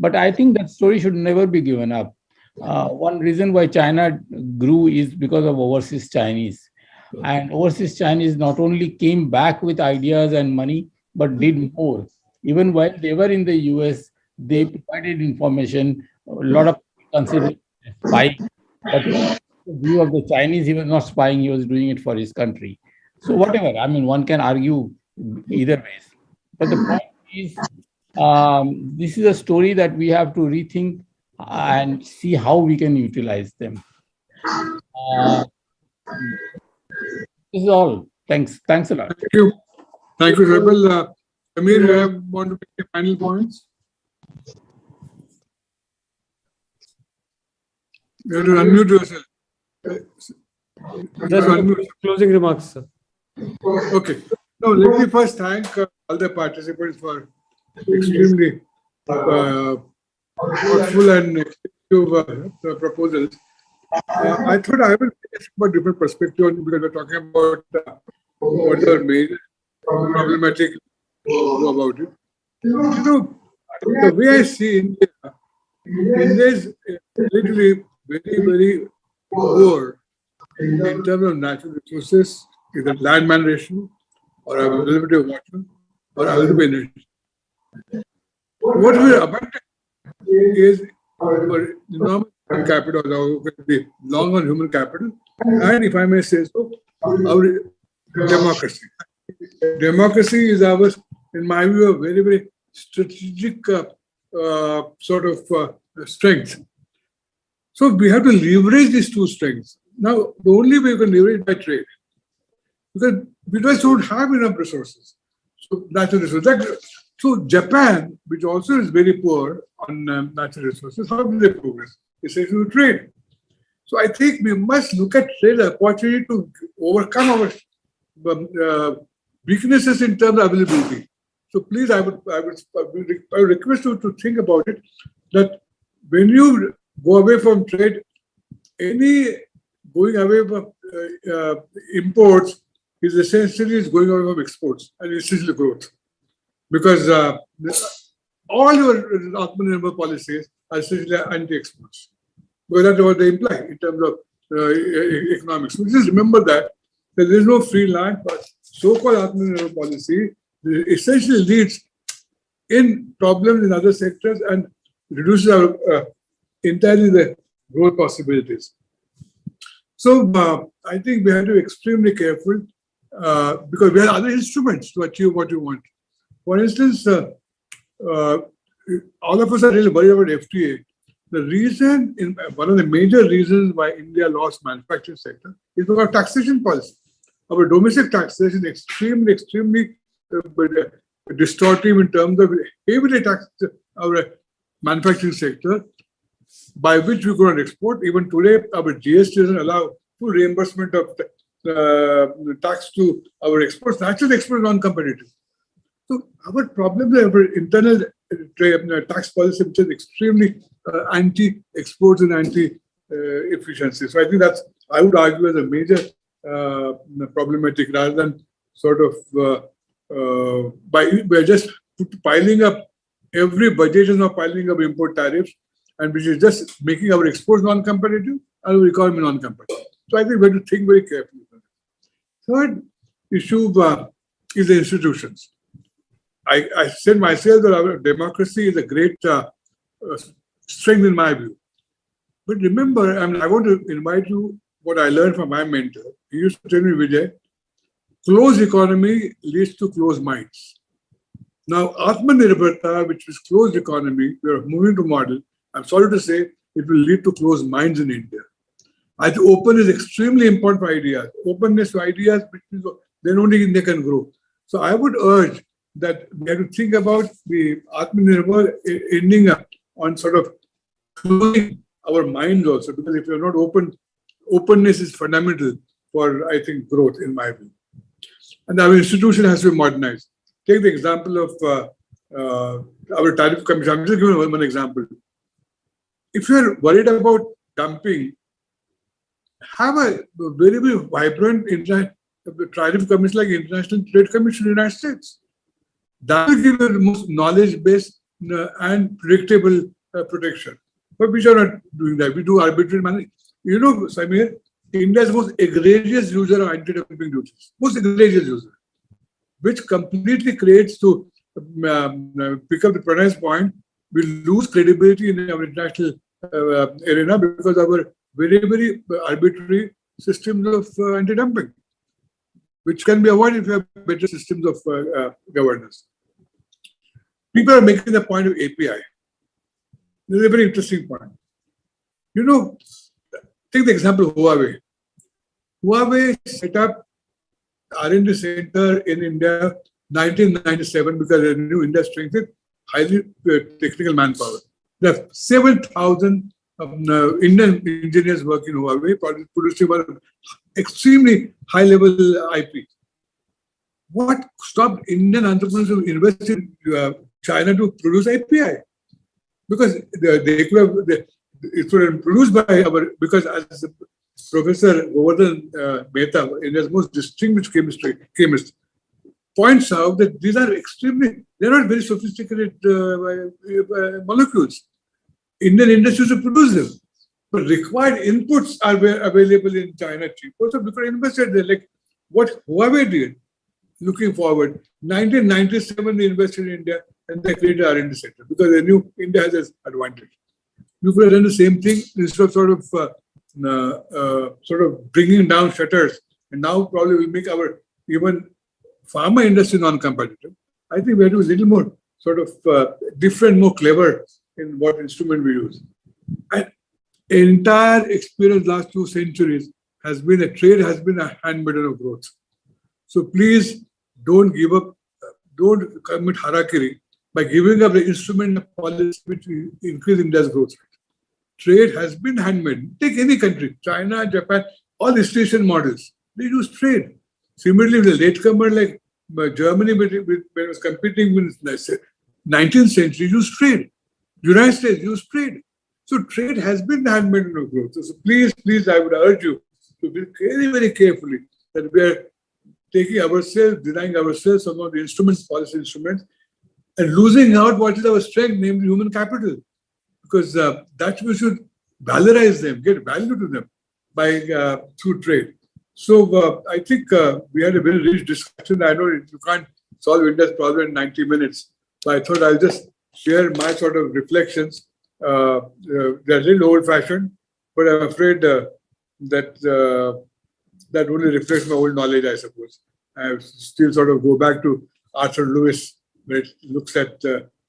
But I think that story should never be given up. One reason why China grew is because of overseas Chinese. And overseas Chinese not only came back with ideas and money, but did more. Even while they were in the US, they provided information. A lot of people considered spying. But the view of the Chinese, he was not spying, he was doing it for his country. So whatever, one can argue either ways. But the point is, this is a story that we have to rethink and see how we can utilize them. This is all. Thanks a lot. Thank you, Rebel. Amir, you want to make the final points? You have to unmute yourself. Just closing remarks, sir. Okay. Now, let me first thank all the participants for extremely thoughtful and extensive proposals. I thought I will take a different perspective because we're talking about what are major problematic about it. The way I see India is literally very, very poor in terms of natural resources, either land management or availability of water or availability of energy. What we are abundant is our enormous human capital, long on human capital, and if I may say so, our democracy. Democracy is ours, in my view, a very, very strategic sort of strength. So we have to leverage these two strengths. Now, the only way we can leverage by trade, because we just don't have enough resources. So natural resources. So Japan, which also is very poor on natural resources, how do they progress? Essentially trade. So I think we must look at trade opportunity to overcome our weaknesses in terms of availability. So please, I would request you to think about it, that when you go away from trade, any going away from imports is essentially going away from exports and essentially growth. Because all your Atmanirbhar policies are essentially anti-exports. Because that's what they imply in terms of economics. So just remember that there is no free land, but so-called Atmanirbhar policy essentially leads in problems in other sectors and reduces our entirely the growth possibilities. So I think we have to be extremely careful because we have other instruments to achieve what you want. For instance, all of us are really worried about FTA. The reason, one of the major reasons why India lost manufacturing sector is because of taxation policy. Our domestic taxation is extremely distortive in terms of heavily taxed our manufacturing sector. by which we could not export. Even today, our GST doesn't allow full reimbursement of tax to our exports. Naturally, export is non-competitive. So our problem is our internal tax policy, which is extremely anti-exports and anti-efficiency. So I think that's, I would argue, as a major problematic, rather than sort of we're just piling up, every budget is now piling up import tariffs, and which is just making our exports non-competitive and our economy non-competitive. So I think we have to think very carefully. Third issue is the institutions. I said myself that our democracy is a great strength in my view. But remember, I want to invite you what I learned from my mentor. He used to tell me, Vijay, closed economy leads to closed minds. Now, Atmanirbharta, which is closed economy, we are moving to model. I'm sorry to say, it will lead to closed minds in India. I think open is extremely important for ideas. Openness to ideas, then only India can grow. So I would urge that we have to think about the Atmanirbhar ending up on sort of closing our minds also, because if you're not open, openness is fundamental for, I think, growth in my view. And our institution has to be modernized. Take the example of our tariff commission. I'm just giving one example. If you're worried about dumping, have a very, very vibrant tariff commission like International Trade Commission in the United States. That will give you the most knowledge-based and predictable protection. But we are not doing that. We do arbitrary management. You know, Samir, India is the most egregious user of anti-dumping duties. Most egregious user, which completely creates, to pick up the Pranay's point, we lose credibility in our international arena because of our very, very arbitrary systems of anti-dumping, which can be avoided if you have better systems of governance. People are making the point of API. This is a very interesting point. You know, take the example of Huawei. Huawei set up R&D center in India 1997 because they knew India strength with highly technical manpower. There are 7,000 Indian engineers working in Huawei, producing one extremely high-level IP. What stopped Indian entrepreneurs from investing in China to produce API? Because they could have, it would have been produced by our, because as Professor Govardhan Mehta, India's most distinguished chemist, points out that these are extremely, they're not very sophisticated molecules. Indian industries will produce them, but required inputs are available in China cheaper. So because invested there, like what Huawei did, looking forward, 1997 they invested in India and they created R&D center because they knew India has this advantage. You could have done the same thing instead of sort of bringing down shutters, and now probably will make our even pharma industry non-competitive. I think we have to be a little more sort of different, more clever in what instrument we use. And entire experience last 2 centuries has been, a trade has been a handmaiden of growth. So please don't give up, don't commit harakiri by giving up the instrument of policy which will increase India's growth rate. Trade has been handmaiden. Take any country, China, Japan, all institution models, they use trade. Similarly, the latecomer like Germany, when it was competing with the 19th century, used trade. United States used trade. So trade has been the handmaiden of growth. So please, I would urge you to be very, very carefully that we are taking ourselves, denying ourselves some of the instruments, policy instruments, and losing out what is our strength, namely human capital. Because that we should valorize them, get value to them by through trade. So I think we had a very rich discussion. I know you can't solve India's problem in 90 minutes, but I thought I'll just share my sort of reflections. They're a little old-fashioned, but I'm afraid that only reflects my old knowledge, I suppose. I still sort of go back to Arthur Lewis, where it looks at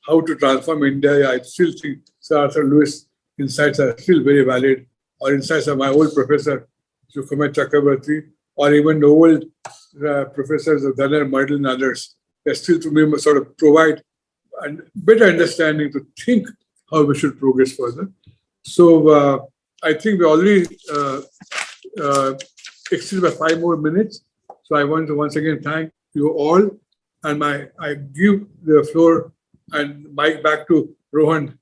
how to transform India. I still think Sir Arthur Lewis' insights are still very valid, or insights of my old professor, Sukumat Chakrabarti, or even the old professors of Dhanar, Myrtle and others. They still, to me, sort of provide a better understanding to think how we should progress further. So I think we already exceeded by 5 more minutes. So I want to once again thank you all, and I give the floor and mic back to Rohan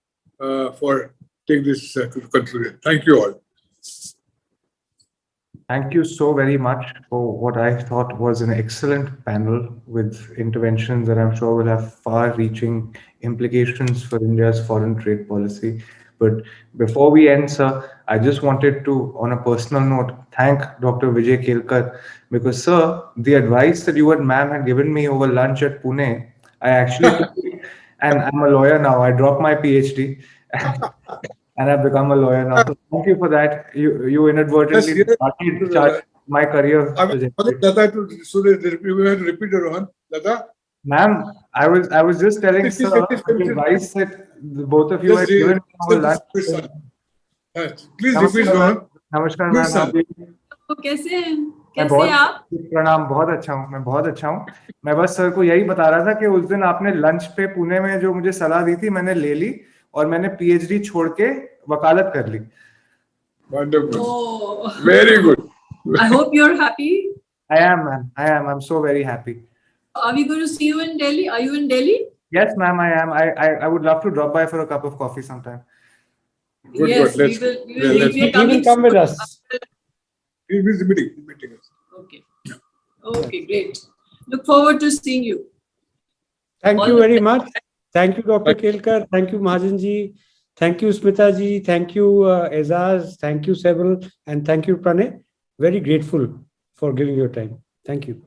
for taking this to conclusion. Thank you all. Thank you so very much for what I thought was an excellent panel with interventions that I'm sure will have far-reaching implications for India's foreign trade policy. But before we end, sir, I just wanted to, on a personal note, thank Dr. Vijay Kelkar, because, sir, the advice that you and ma'am had given me over lunch at Pune, I actually took it, and I'm a lawyer now. I dropped my PhD. And I've become a lawyer now. So thank you for that. You inadvertently started my career. Lata, you have to repeat it, Rohan. Lata? Ma'am, I was just telling sir the advice that the both of you had given over lunch. Please repeat, Rohan. नमस्कार ma'am, तो कैसे हैं? कैसे आप? प्रणाम, बहुत अच्छा हूँ, मैं बहुत अच्छा हूँ। मैं बस सर को यही बता रहा था कि उस दिन आपने लंच पे पुणे में जो मुझे सलाह दी थी, मैंने ले ली और मैंने पीएचडी छोड़ के वकालत कर ली। Wonderful. Oh. Very good. I hope you're happy. I am, ma'am. I am. I'm so very happy. Are we going to see you in Delhi? Are you in Delhi? Yes, ma'am, I am. I would love to drop by for a cup of coffee sometime. Good, Yes, good. we will come with us. He will be meeting us. Okay. Okay, great. Look forward to seeing you. Thank All you the very best. much. Thank you, Dr. Kelkar. Thank you, Mahajanji. Thank you, Smitaji. Thank you, Azaz. Thank you, Sebel. And thank you, Pranay. Very grateful for giving your time. Thank you.